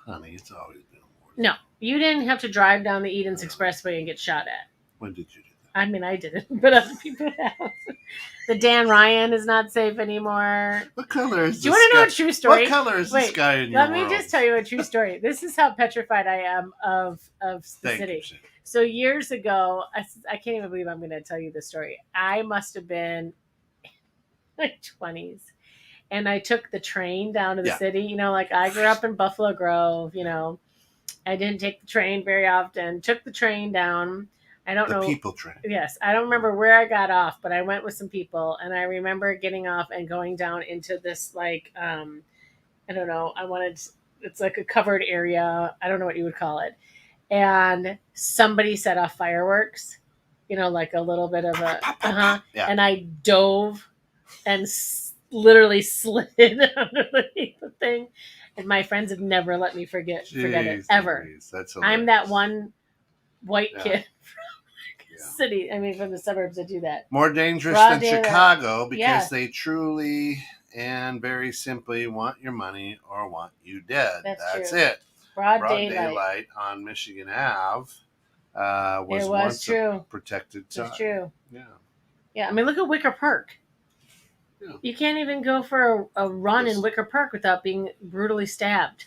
Honey, it's always been a war zone. No, you didn't have to drive down the Edens Expressway and get shot at. When did you do that? I mean, I didn't, but other people have. The Dan Ryan is not safe anymore. What color is this? Do you want to know a true story? What color is this guy in your world? Let me just tell you a true story. This is how petrified I am of the city. So years ago, I can't even believe I'm going to tell you this story. I must have been in my 20s. And I took the train down to the city. I grew up in Buffalo Grove. I didn't take the train very often. Took the train down. I don't know. The people train. Yes. I don't remember where I got off, but I went with some people. And I remember getting off and going down into this, I don't know. It's like a covered area. I don't know what you would call it. And somebody set off fireworks, like a little bit of a, and I dove and literally slid underneath the thing. And my friends have never let me forget it, ever. I'm that one white kid from the city. I mean, from the suburbs that do that. More dangerous than Chicago because they truly and very simply want your money or want you dead. That's it. Broad daylight on Michigan Ave. was once true. a protected time. It's true. Yeah. Yeah, I mean, look at Wicker Park. Yeah. You can't even go for a run in Wicker Park without being brutally stabbed.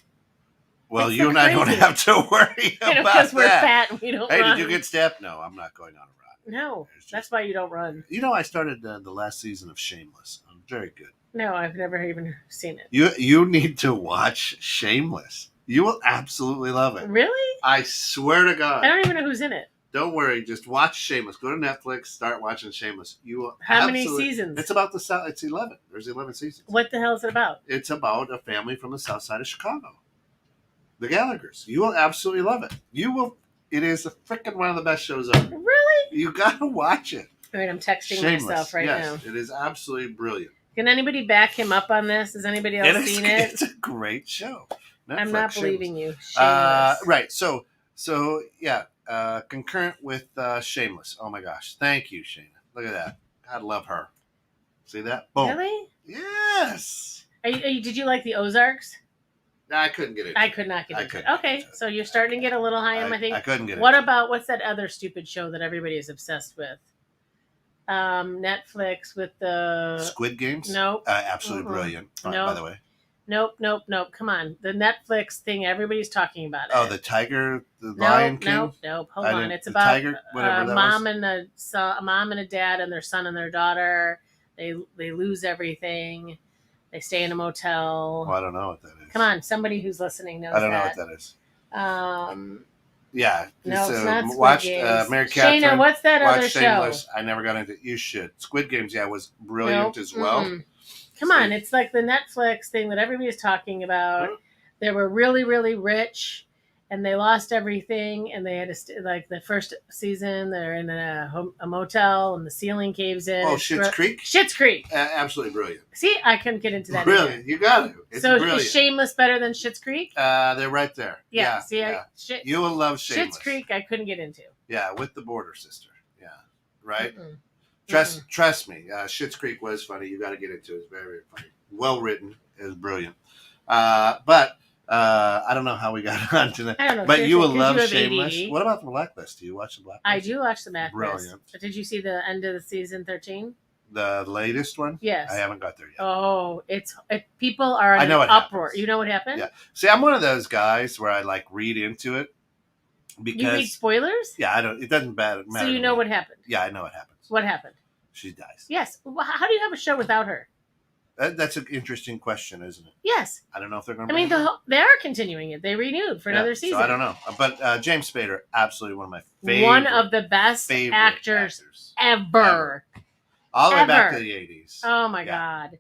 Well, you and I don't have to worry about because we're fat and we don't run. Hey, did you get stabbed? No, I'm not going on a run. No, that's why you don't run. You know, I started the last season of Shameless. Very good. No, I've never even seen it. You need to watch Shameless. You will absolutely love it. Really? I swear to God. I don't even know who's in it. Don't worry, just watch Shameless. Go to Netflix, start watching Shameless. You will. How many seasons? It's about the South. It's 11. There's 11 seasons. What the hell is it about? It's about a family from the South Side of Chicago. The Gallaghers. You will absolutely love it. You will. It is a freaking one of the best shows ever. Really? You gotta watch it. All right, I'm texting Shameless. myself right now. It is absolutely brilliant. Can anybody back him up on this? Has anybody else seen it? It's a great show. Netflix, I'm not believing you. Right. So yeah. Concurrent with Shameless. Oh my gosh. Thank you, Shayna. Look at that. God love her. See that? Boom. Really? Yes. Did you like the Ozarks? I couldn't get it. I could not get it. Okay, so you're starting to get a little high on my thing. I couldn't get it. What about, what's that other stupid show that everybody is obsessed with? Netflix with the... Squid Games? Nope. Absolutely brilliant, by the way. Nope. Come on. The Netflix thing, everybody's talking about it. Oh, the Tiger, the Lion King? Nope. Hold on. It's about Tiger, a mom and a dad and their son and their daughter. They lose everything. They stay in a motel. Well, I don't know what that is. Come on, somebody who's listening knows that. I don't know what that is. Yeah. No, it's not Squid watched Games. Mary Catherine. Shayna, what's that other Shameless. show? I never got into it. You should. Squid Games, was brilliant as well. Mm-mm. Come on, it's like the Netflix thing that everybody's talking about. They were really, really rich, and they lost everything, and they had to like the first season. They're in a motel, and the ceiling caves in. Oh, Schitt's Creek. Schitt's Creek. Absolutely brilliant. See, I couldn't get into that. Brilliant. You got it. So brilliant. Is Shameless better than Schitt's Creek? They're right there. Yeah. See, you will love Shameless. Schitt's Creek, I couldn't get into. Yeah, with the border sister. Yeah, right. Trust me. Schitt's Creek was funny. You got to get into it. It's very, very funny. Well written. It was brilliant. But I don't know how we got onto that. I don't know. But you will love Shameless. ADD. What about the Blacklist? Do you watch the Blacklist? I do watch the Blacklist. Brilliant. Did you see the end of the season 13? The latest one? Yes. I haven't got there yet. Oh, people are in an uproar. You know what happened? Yeah. See, I'm one of those guys where I like read into it. Because you read spoilers? Yeah, I don't. It doesn't matter. So you know what happened? Yeah, I know what happens. What happened? She dies. Yes. How do you have a show without her? That's an interesting question, isn't it? Yes. I don't know if they're going to. I mean, they are continuing it. They renewed for another season. So I don't know, but James Spader, absolutely one of my favorite. One of the best actors ever. All the way back to the 80s. Oh my God.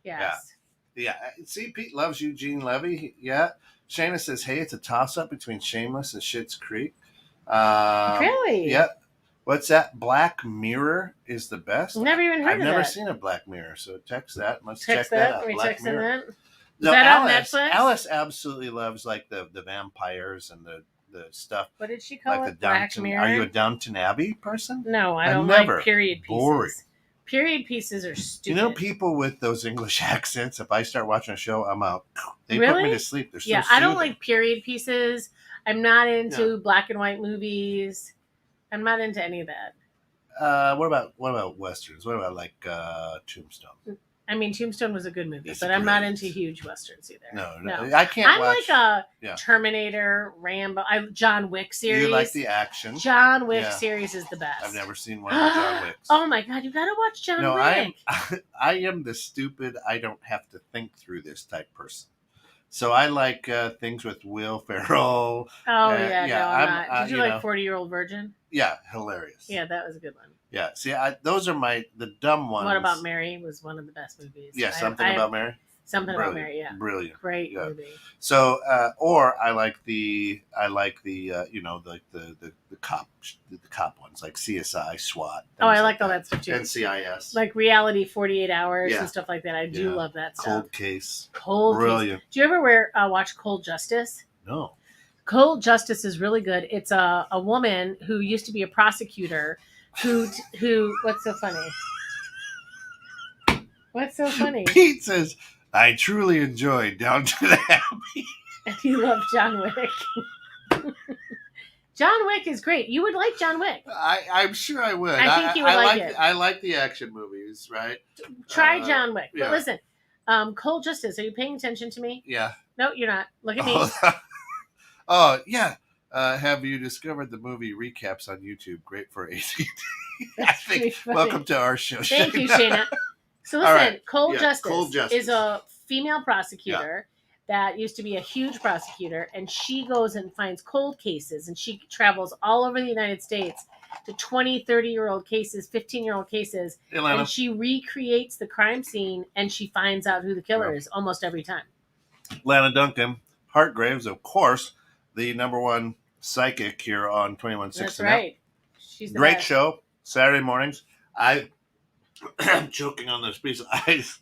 Yes. Yeah. See, Pete loves Eugene Levy. Yeah. Shayna says, "Hey, it's a toss-up between Shameless and Schitt's Creek." Really? Yep. What's that? Black Mirror is the best. Never even heard I've of never that. seen a Black Mirror, so text that. Let's text check that out. Are we Black texting Mirror. that? Is no, that Alice, on Netflix? Alice absolutely loves like the vampires and the stuff. What did she call like it? Black Mirror. Are you a Downton Abbey person? No, I don't like period pieces. Boring. Period pieces are stupid. You know, people with those English accents, if I start watching a show, I'm out. They really? put me to sleep. They're so I soothing. don't like period pieces. I'm not into black and white movies. I'm not into any of that. What about westerns? What about like Tombstone? I mean, Tombstone was a good movie, but I'm not into huge westerns either. No. I can't. I'm like a Terminator, Rambo, John Wick series. You like the action? John Wick series is the best. I've never seen one of the John Wicks. Oh my God, you gotta watch John Wick. I am the stupid. I don't have to think through this type person. So I like things with Will Ferrell. Oh I'm not. Did you like 40-Year-Old Virgin? Yeah, hilarious. Yeah, that was a good one. Yeah, see, those are the dumb ones. What About Mary was one of the best movies. Yeah, Something About Mary. Something About Mary, yeah, brilliant, great movie. So, or I like the cop ones like CSI, SWAT. Oh, I like all that stuff too. NCIS, like reality 48 Hours and stuff like that. I do love that stuff. Cold Case, brilliant. Do you ever watch Cold Justice? No. Cold Justice is really good. It's a woman who used to be a prosecutor who what's so funny? What's so funny? Pete says, I truly enjoyed Downton Abbey. And he loved John Wick. John Wick is great. You would like John Wick. I'm sure I would. I think you would like it. I like the action movies, right? Try John Wick. Yeah. But listen, Cold Justice, are you paying attention to me? Yeah. No, you're not. Look at me. Oh, yeah. Have you discovered the movie recaps on YouTube? great for ADD. I think. Welcome to our show. Thank you, Shayna. So listen, right. Cold Justice is a female prosecutor that used to be a huge prosecutor, and she goes and finds cold cases, and she travels all over the United States to 20, 30-year-old cases, 15-year-old cases, and she recreates the crime scene, and she finds out who the killer is almost every time. Lana Duncan Hartgraves, of course, the number one psychic here on 2160. That's right. She's the great best. Show, Saturday mornings. I'm choking on this piece of ice.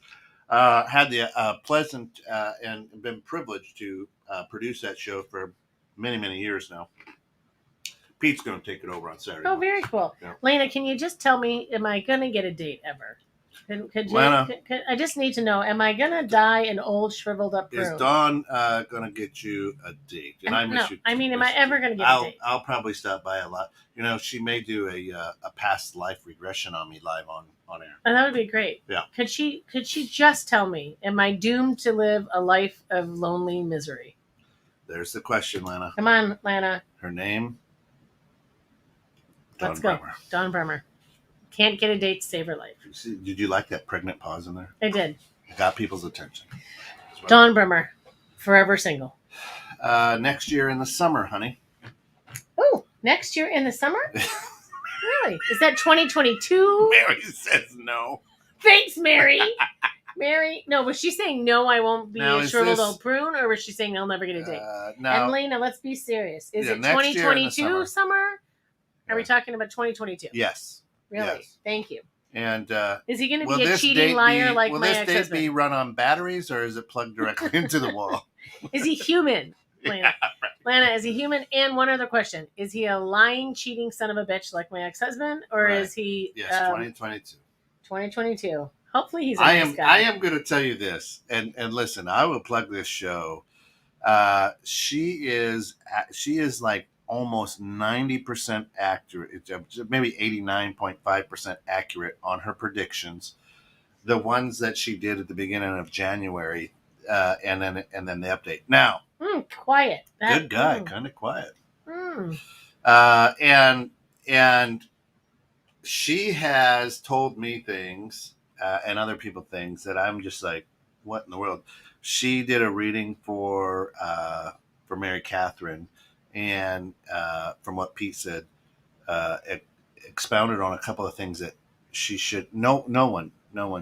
Had the pleasant and been privileged to produce that show for many, many years now. Pete's going to take it over on Saturday. Oh, very cool. Yeah. Lena, can you just tell me, am I going to get a date ever? Could you, Lana, I just need to know, am I going to die an old, shriveled up prune? Is Dawn going to get you a date? And I miss you. I mean, am I ever going to get a date? I'll probably stop by a lot. You know, she may do a past life regression on me live on air. Oh, that would be great. Yeah. Could she just tell me, am I doomed to live a life of lonely misery? There's the question, Lana. Come on, Lana. Her name? Let's go. Dawn Bremer. Can't get a date to save her life. Did you like that pregnant pause in there? I did. It got people's attention. Dawn Bremer, forever single. Next year in the summer, honey. Oh, next year in the summer? Really? Is that 2022? Mary says no. Thanks, Mary. Mary, no, was she saying no, I won't be a shriveled old prune, or was she saying I'll never get a date? No. And Lena, let's be serious. Is it 2022 summer? Are we talking about 2022? Yes. Really? Yes. Thank you. And is he going to be a cheating liar like my ex-husband? Will this date be run on batteries, or is it plugged directly into the wall? Is he human, Lana? Yeah, right. Lana, is he human? And one other question. Is he a lying, cheating son of a bitch like my ex-husband? Or is he... Yes, 2022. 2022. Hopefully he's a nice guy. I am going to tell you this. And listen, I will plug this show. She is like almost 90% accurate, maybe 89.5% accurate on her predictions. The ones that she did at the beginning of January, and then the update. Now, quiet. Good guy, kind of quiet. And she has told me things and other people things that I'm just like, what in the world? She did a reading for Mary Catherine. And from what Pete said, it expounded on a couple of things that she should. No one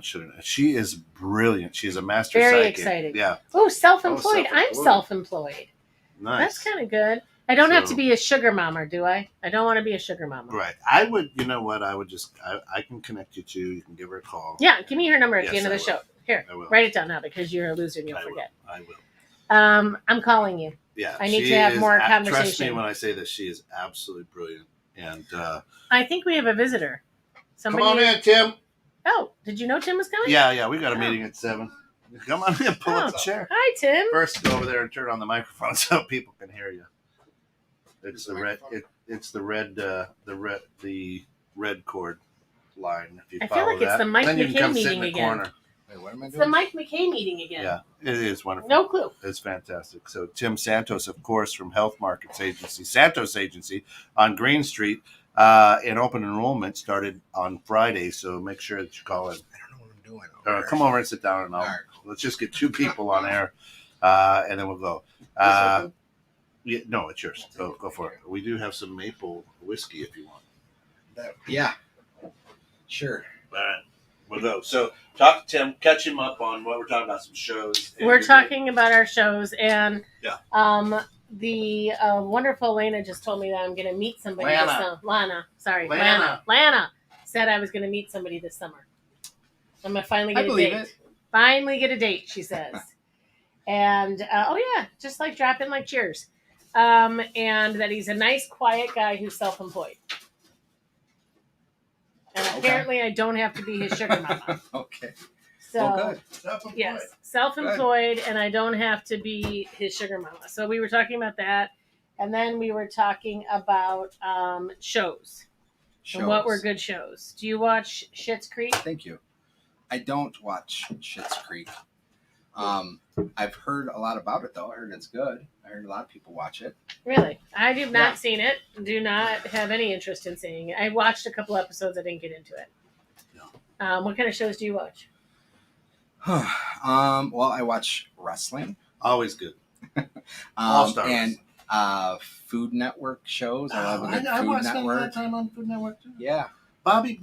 shouldn't. She is brilliant. She's a master psychic. Very excited. Yeah. Oh, self-employed. I'm self-employed. Nice. That's kind of good. I don't have to be a sugar mama, do I? I don't want to be a sugar mama. Right. I would. You know what? I would just. I can connect you to. You can give her a call. Yeah. Give me her number at the end of the show. Here, write it down now because you're a loser and you'll forget. I will. I'm calling you. Yeah, I need to have more conversation. Trust me when I say that she is absolutely brilliant. And I think we have a visitor. Come on in, Tim. Oh, did you know Tim was coming? Yeah, we got a meeting at 7. Come on in, pull up the chair. Hi, Tim. First, go over there and turn on the microphone so people can hear you. It's the red. It's the red. The red cord line. If you I feel like it's the Mike McKay meeting again. Corner. Wait, what am I doing? It's the Mike McKay meeting again. Yeah, it is wonderful. No clue. It's fantastic. So Tim Santos, of course, from Health Markets Agency, Santos Agency on Green Street, and open enrollment started on Friday. So make sure that you call in. I don't know what I'm doing. Come over and sit down, and let's just get 2 people on air, and then we'll go. Yeah, no, it's yours. Go for it. We do have some maple whiskey if you want. Yeah, sure. All right. We'll go. So talk to Tim, catch him up on what we're talking about, some shows. We're talking about our shows, and the wonderful Lana just told me that I'm going to meet somebody this summer. Lana said I was going to meet somebody this summer. I'm going to finally get a date. Finally get a date, she says. And, just like drop in like cheers. And that he's a nice, quiet guy who's self-employed. And apparently I don't have to be his sugar mama. Okay. So, good. Self-employed, and I don't have to be his sugar mama. So we were talking about that, And then we were talking about shows and what were good shows. Do you watch Schitt's Creek? Thank you. I don't watch Schitt's Creek. I've heard a lot about it, though. I heard it's good. I heard a lot of people watch it. Really? I have not seen it. Do not have any interest in seeing it. I watched a couple episodes. I didn't get into it. No. What kind of shows do you watch? Well, I watch wrestling. Always good. All Stars. And Food Network shows. I love a good Food Network. That time on Food Network too. Yeah. Bobby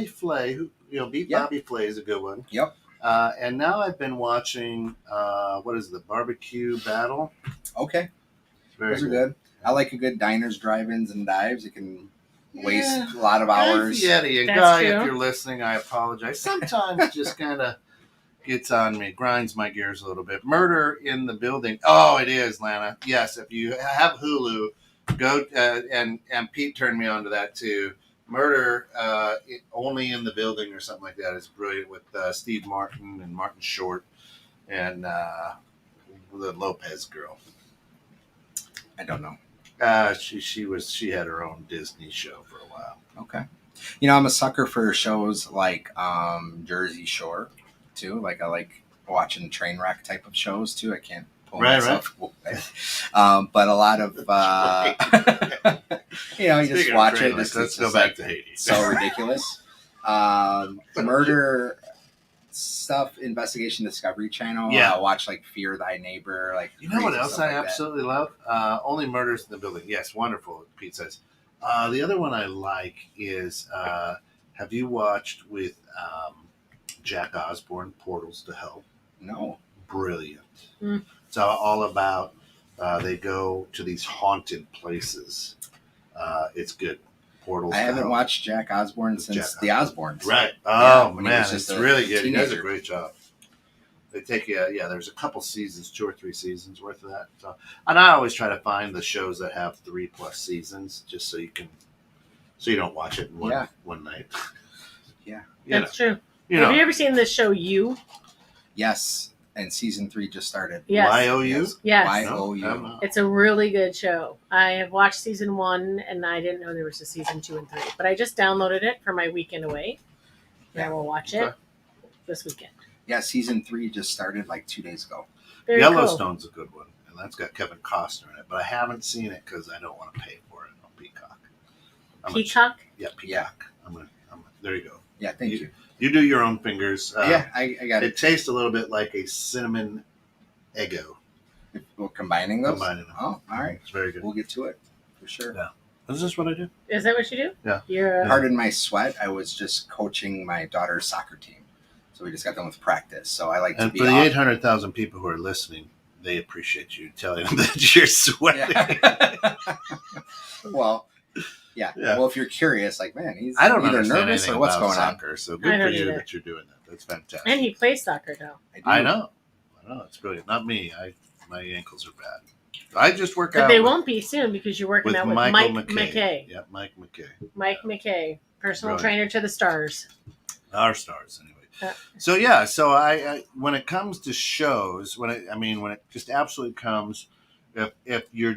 Flay, who Beat Bobby Flay is a good one. Yep. And now I've been watching what is it, the Barbecue Battle? Okay. Those are good. I like a good diners, drive-ins, and dives. You can waste a lot of hours. Yeti and Guy, if you're listening, I apologize. Sometimes it just kind of gets on me, grinds my gears a little bit. Murder in the Building. Oh, it is, Lana. Yes, if you have Hulu, go and Pete turned me on to that too. Murder Only in the Building or something like that is brilliant with Steve Martin and Martin Short and the Lopez girl. I don't know. She had her own Disney show for a while. Okay. I'm a sucker for shows like Jersey Shore too. Like I like watching train wreck type of shows too. I can't pull myself away. But a lot of you just watch it. Let's go back to Haiti. So ridiculous. Murder stuff, Investigation Discovery Channel. Yeah. I'll watch like Fear Thy Neighbor. Like what else I absolutely love? Only Murders in the Building. Yes, wonderful. Pete says. The other one I like is have you watched with Jack Osborne, Portals to Hell? No. Brilliant. It's all about they go to these haunted places. It's good. Portals. I haven't watched Jack Osborne since The Osbournes. Right. Oh man, it's really good. He does a great job. They take there's a couple seasons, 2 or 3 seasons worth of that. So, and I always try to find the shows that have 3+ seasons, just so you don't watch it in one night. Yeah, that's true. Have you ever seen this show You? Yes, and season 3 just started. Yes. YOU? Yes. YOU. It's a really good show. I have watched season 1, and I didn't know there was a season 2 and 3. But I just downloaded it for my weekend away. Yeah, we'll watch it this weekend. Yeah, season 3 just started like 2 days ago. Very Yellowstone's a good one, and that's got Kevin Costner in it. But I haven't seen it because I don't want to pay for it on Peacock. Peacock? Peacock. There you go. Yeah, thank you. You do your own fingers. I got it. It tastes a little bit like a cinnamon Eggo. We're combining those? Combining them. Oh, all right. It's very good. We'll get to it, for sure. Yeah. Is this what I do? Is that what you do? Yeah. Pardon my sweat. I was just coaching my daughter's soccer team. So we just got done with practice. So I like to be. And for the 800,000 people who are listening, they appreciate you telling them that you're sweating. Yeah. Well, yeah. Well, if you're curious, like, man, he's I don't either understand nervous or what's going soccer, on. So good for you that you're doing that. That's fantastic. And he plays soccer now. I know. It's brilliant. Not me. My ankles are bad. I just work out. But they won't be soon because you're working out with Mike McKay. Yeah, Mike McKay. Mike McKay, personal trainer to the stars. Our stars, anyway. So I when it comes to shows, when it just absolutely comes, if you're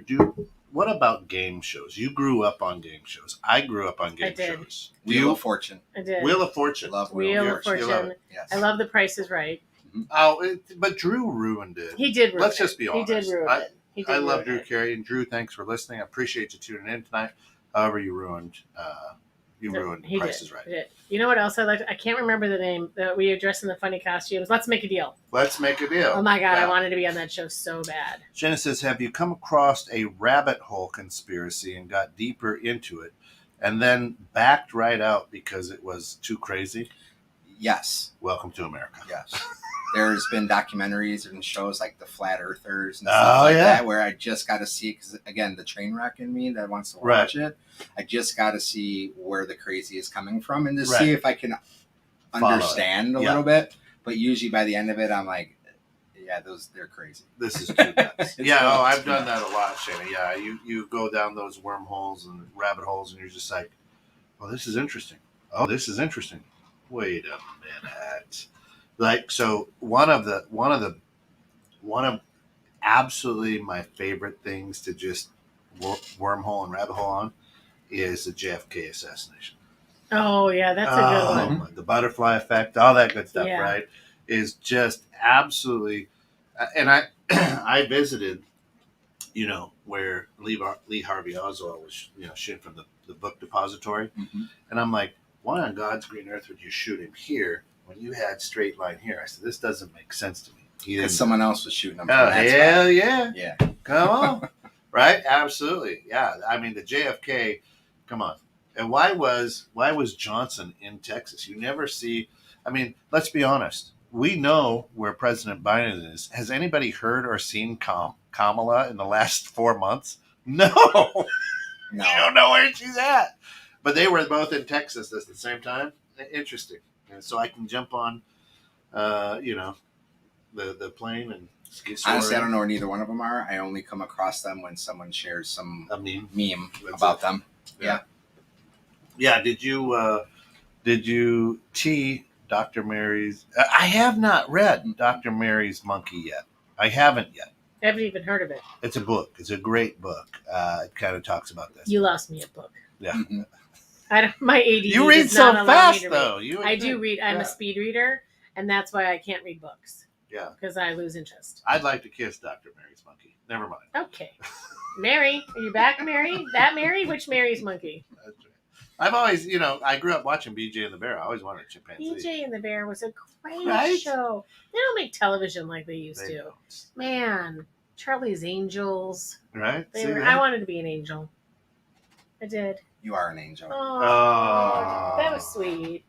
what about game shows? You grew up on game shows. I grew up on game shows. Wheel of Fortune. I did. Wheel of Fortune. Love Wheel of Fortune. Yes. I love The Price is Right. Oh, but Drew ruined it. He did ruin it. Let's just be honest. He did ruin it. I love Drew Carey, and Drew, thanks for listening. I appreciate you tuning in tonight. However, you ruined Price is Right. He did. You know what else I liked? I can't remember the name that we were dressed in the funny costumes. Let's Make a Deal. Let's Make a Deal. Oh my God, I wanted to be on that show so bad. Jenna says, have you come across a rabbit hole conspiracy and got deeper into it and then backed right out because it was too crazy? Yes. Welcome to America. Yes. There's been documentaries and shows like the Flat Earthers and stuff like that where I just got to see, because again, the train wreck in me that wants to watch it, I just got to see where the crazy is coming from and to see if I can understand a little bit. But usually by the end of it, I'm like, yeah, they're crazy. This is too nuts. I've done that a lot, Shana. Yeah, you go down those wormholes and rabbit holes and you're just like, oh, this is interesting. Oh, this is interesting. Wait a minute. Like, so one of absolutely my favorite things to just wormhole and rabbit hole on is the JFK assassination. Oh yeah, that's a good one. The butterfly effect, all that good stuff, Yeah. right? Is just absolutely. And I I visited, where Lee Harvey Oswald was, shooting from the book depository, and I'm like, why on God's green earth would you shoot him here when you had straight line here? I said, this doesn't make sense to me. Because someone else was shooting him. Oh, hell yeah. Yeah. Come on. Right? Absolutely. Yeah. I mean, the JFK, come on. And why was Johnson in Texas? You never see, I mean, let's be honest. We know where President Biden is. Has anybody heard or seen Kamala in the last 4 months? No. You don't know where she's at. But they were both in Texas at the same time. Interesting. And so I can jump on, the plane and ski. Honestly, I don't know where neither one of them are. I only come across them when someone shares some meme about them. Yeah. Yeah. Did you Dr. Mary's? I have not read Dr. Mary's Monkey yet. I haven't yet. I haven't even heard of it. It's a book. It's a great book. It kind of talks about this. You lost me at book. Yeah. Mm-hmm. My ADD. You read so fast, though. I do read. I'm a speed reader, and that's why I can't read books. Yeah. Because I lose interest. I'd like to kiss Dr. Mary's monkey. Never mind. Okay. Mary, are you back, Mary? That Mary? Which Mary's monkey? That's right. I've always, I grew up watching BJ and the Bear. I always wanted a chimpanzee. BJ and the Bear was a great show. They don't make television like they used to. Don't. Man, Charlie's Angels. Right? I wanted to be an angel. I did. You are an angel. Oh. That was sweet.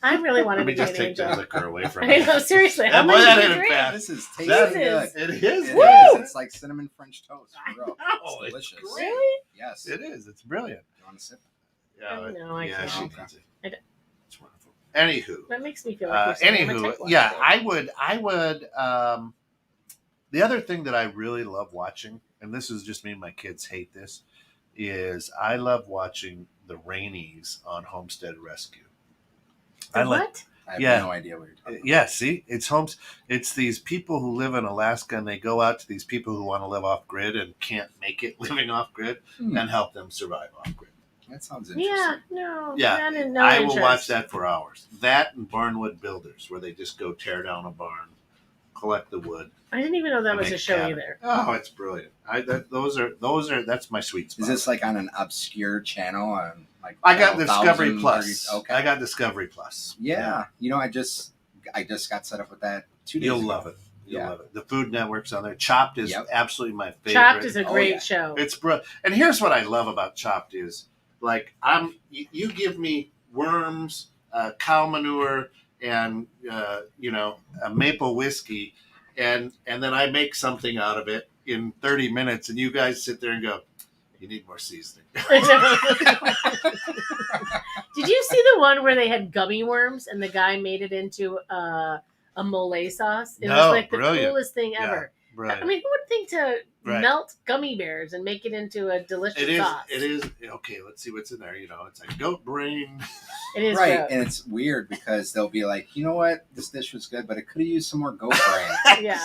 I really wanted to be an angel. Let me just take the liquor away from I know, seriously. How much did you drink? This is tasty good. It is. It is. It's like cinnamon French toast. Oh, it's delicious. Really? Yes. It is. It's brilliant. You want to sip? Yeah, no, I can't. She needs it. It's wonderful. Anywho. That makes me feel like you're I would. The other thing that I really love watching, and this is just me and my kids hate this, is I love watching the Rainies on Homestead Rescue. What? I have no idea what you're talking about. Yeah, see? It's these people who live in Alaska, and they go out to these people who want to live off grid and can't make it living off grid and help them survive off grid. That sounds interesting. Yeah, no. Yeah, I will watch that for hours. That and Barnwood Builders, where they just go tear down a barn, collect the wood. I didn't even know that was a show either. Oh, it's brilliant. Those are that's my sweet spot. Is this like on an obscure channel on like? I got Discovery Plus. Okay. I got Discovery Plus. Yeah. I just got set up with that 2 days You'll ago. love it. You'll love it. The Food Network's on there. Chopped is absolutely my favorite. Chopped is a great show. It's and here's what I love about Chopped is you give me worms, cow manure, and a maple whiskey, and then I make something out of it in 30 minutes, and you guys sit there and go, you need more seasoning. Did you see the one where they had gummy worms and the guy made it into a mole sauce? It was like the coolest thing ever. Right. I mean, who would think to melt gummy bears and make it into a delicious sauce? It is. Okay, let's see what's in there. It's like goat brain. It is right, gross. And it's weird because they'll be like, you know what, this dish was good, but it could have used some more goat brain. Yeah.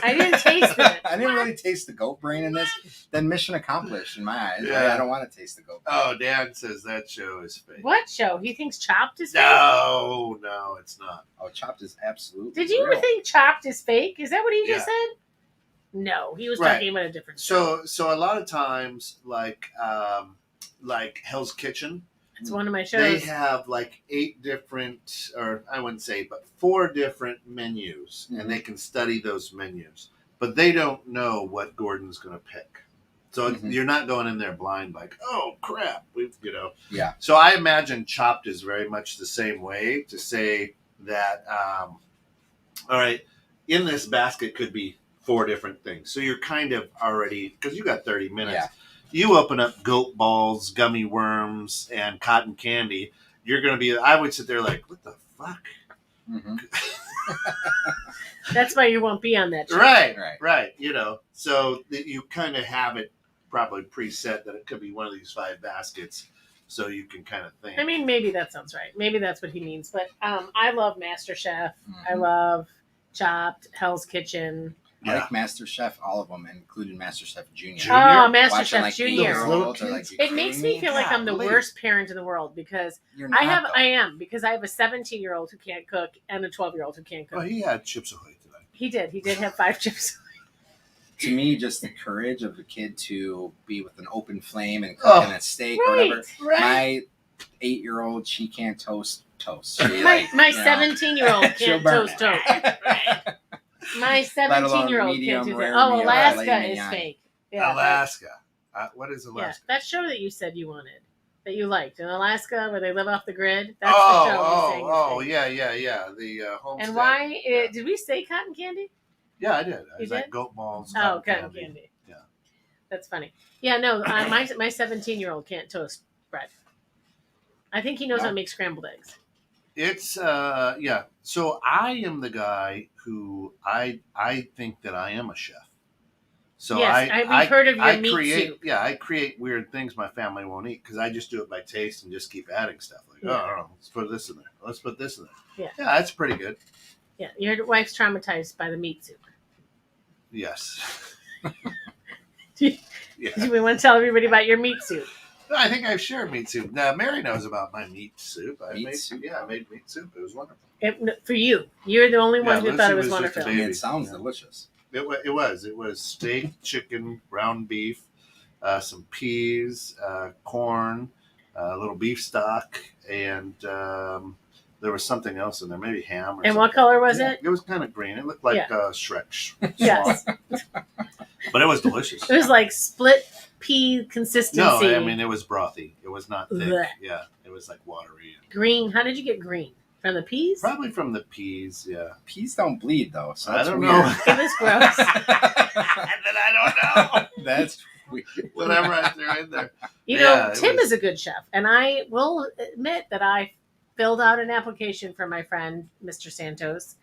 I didn't taste it. I didn't really taste the goat brain in this. Then mission accomplished in my eyes. Yeah. I don't want to taste the goat brain. Oh, Dan says that show is fake. What show? He thinks Chopped is fake? No, it's not. Oh, Chopped is absolutely Did you real. think Chopped is fake? Is that what he just said? No, he was talking about a different show. So a lot of times, like Hell's Kitchen, it's one of my shows. They have like 8 different, or I wouldn't say, but 4 different menus, and they can study those menus. But they don't know what Gordon's going to pick. So you're not going in there blind like, oh, crap. Yeah. So I imagine Chopped is very much the same way, to say that, all right, in this basket could be 4 different things. So you're kind of already, because you got 30 minutes. Yeah. You open up goat balls, gummy worms, and cotton candy. You're going to be, I would sit there like, what the fuck? Mm-hmm. That's why you won't be on that show. Right. So that you kind of have it probably preset that it could be one of these 5 baskets, so you can kind of think. I mean, maybe that sounds right. Maybe that's what he means. But I love MasterChef. I love Chopped, Hell's Kitchen. I like MasterChef, all of them, including MasterChef Junior. Oh, MasterChef like Junior. Like, it makes me feel like I'm the worst parent in the world because I am because I have a 17-year-old who can't cook and a 12-year-old who can't cook. Well, he had Chips Ahoy today. He did have 5 Chips To me, just the courage of the kid to be with an open flame and cooking a steak or whatever. Right. My 8-year-old, she can't toast. My 17-year-old can't toast. My 17-year-old can't do that. Oh, Alaska is fake. Yeah, Alaska. What is Alaska? Yeah, that show that you said you wanted, that you liked in Alaska, where they live off the grid. That's the show. Yeah. The homestead. And why did we say cotton candy? Yeah, I did. I was like goat balls. Cotton candy. Yeah, that's funny. Yeah, no, my 17-year-old can't toast bread. I think he knows how to make scrambled eggs. It's So I am the guy who I think that I am a chef. So yes, we've heard of your meat soup. Yeah, I create weird things my family won't eat because I just do it by taste and just keep adding stuff. Like, let's put this in there. Let's put this in there. Yeah, that's pretty good. Yeah, your wife's traumatized by the meat soup. Yes. Do we want to tell everybody about your meat soup? I think I've shared meat soup. Now, Mary knows about my meat soup. I made meat soup. It was wonderful. For you. You're the only one who thought it was wonderful. It sounds delicious. It was. It was steak, chicken, ground beef, some peas, corn, a little beef stock, and there was something else in there, maybe ham. Or something. What color was it? It was kind of green. It looked like Shrek. Yes. But it was delicious. It was like split pea consistency. No, I mean, it was brothy. It was not thick. Blech. Yeah, it was like watery. Green. How did you get green? From the peas? Probably from the peas, yeah. Peas don't bleed, though, so I don't know. It was gross. And then I don't know. That's weird. Whatever I threw in there. Tim is a good chef, and I will admit that I filled out an application for my friend, Mr. Santos,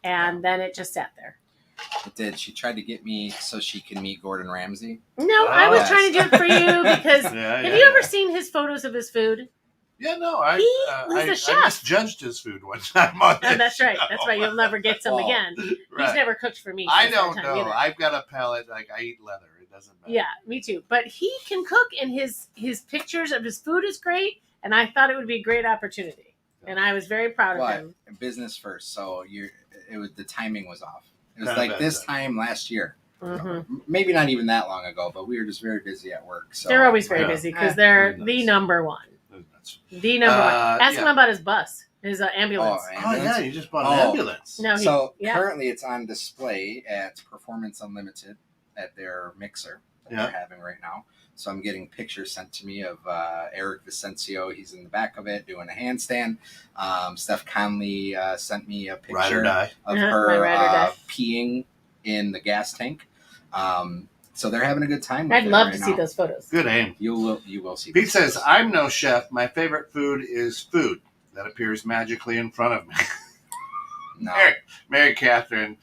and then it just sat there. It did. She tried to get me so she can meet Gordon Ramsay. No, I was trying to do it for you because have you ever seen his photos of his food? Yeah, no, he was a chef. I misjudged his food one time on this that's right. show. That's why you'll never get some again. Right. He's never cooked for me. I don't know. Either. I've got a palate. Like I eat leather. It doesn't matter. Yeah, me too. But he can cook, and his pictures of his food is great. And I thought it would be a great opportunity, and I was very proud of him. Business first, so the timing was off. It was like this time last year. Mm-hmm. Maybe not even that long ago, but we were just very busy at work. So they're always very busy because they're the number one. The number one. Ask him about his bus, his ambulance. Oh, yeah, you just bought an ambulance. No, currently it's on display at Performance Unlimited at their mixer that they're having right now. So I'm getting pictures sent to me of Eric Vicencio. He's in the back of it doing a handstand. Steph Conley sent me a picture of her peeing in the gas tank. So they're having a good time with I'd love to see those photos. Good aim. You will see. Pete says, I'm no chef. My favorite food is food that appears magically in front of me. No. Mary Catherine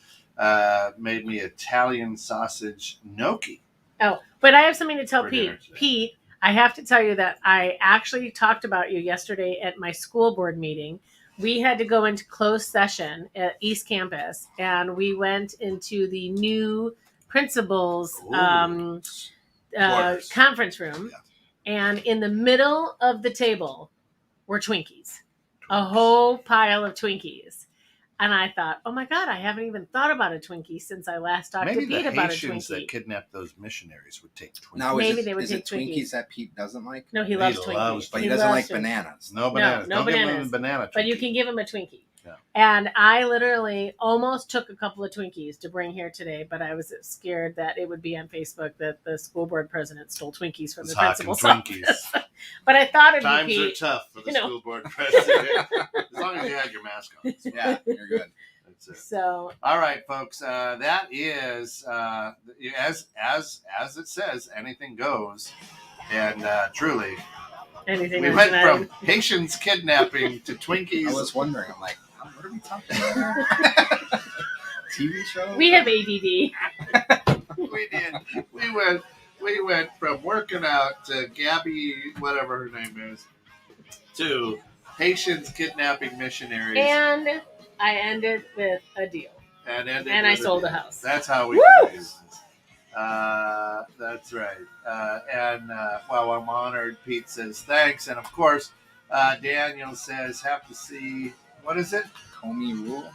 made me Italian sausage gnocchi. Oh, but I have something to tell Pete. Pete, I have to tell you that I actually talked about you yesterday at my school board meeting. We had to go into closed session at East Campus, and we went into the new principal's conference room, and in the middle of the table were Twinkies, a whole pile of Twinkies. And I thought, oh my God, I haven't even thought about a Twinkie since I last talked to Pete about a Twinkie. Maybe the Haitians that kidnapped those missionaries would take Twinkies. Now, maybe they would take Twinkies that Pete doesn't like? No, he loves Twinkies. But he doesn't like bananas. No bananas. No Don't bananas. give him a banana Twinkie. But you can give him a Twinkie. Yeah. And I literally almost took a couple of Twinkies to bring here today, but I was scared that it would be on Facebook that the school board president stole Twinkies from the principal's office. But I thought it'd be Pete. Times are tough for the school board president. As long as you had your mask on. Yeah, you're good. So, all right, folks. That is as it says, anything goes, and truly, anything. We went from Haitians kidnapping to Twinkies. I was wondering. I'm like, what are we talking about? TV show? We have ADD. We did. We went from working out to Gabby, whatever her name is, to Haitians kidnapping missionaries. And I ended with a deal. And ended And I with sold deal. a house. That's how we Woo! do business. That's right. Well, I'm honored. Pete says thanks. And of course, Daniel says, have to see, what is it? Comey Rule.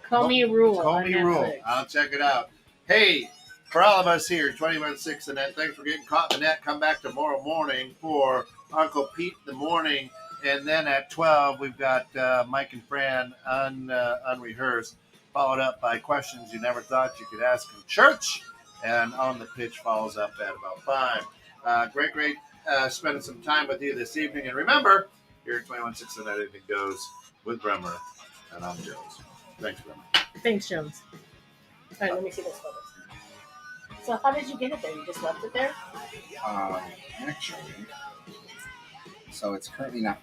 Comey Rule. Comey Rule. I'll check it out. Hey, for all of us here, 21-6 the net, thanks for getting caught in the net. Come back tomorrow morning for Uncle Pete in the morning. And then at 12, we've got Mike and Fran unrehearsed, followed up by questions you never thought you could ask in church. And On the Pitch follows up at about 5. Great spending some time with you this evening. And remember, here at 21-6 the net, anything goes with Bremer. And I'm Jones. Thanks, Bremer. Thanks, Jones. All right, let me see those photos. So how did you get it there? You just left it there? Actually, so it's currently not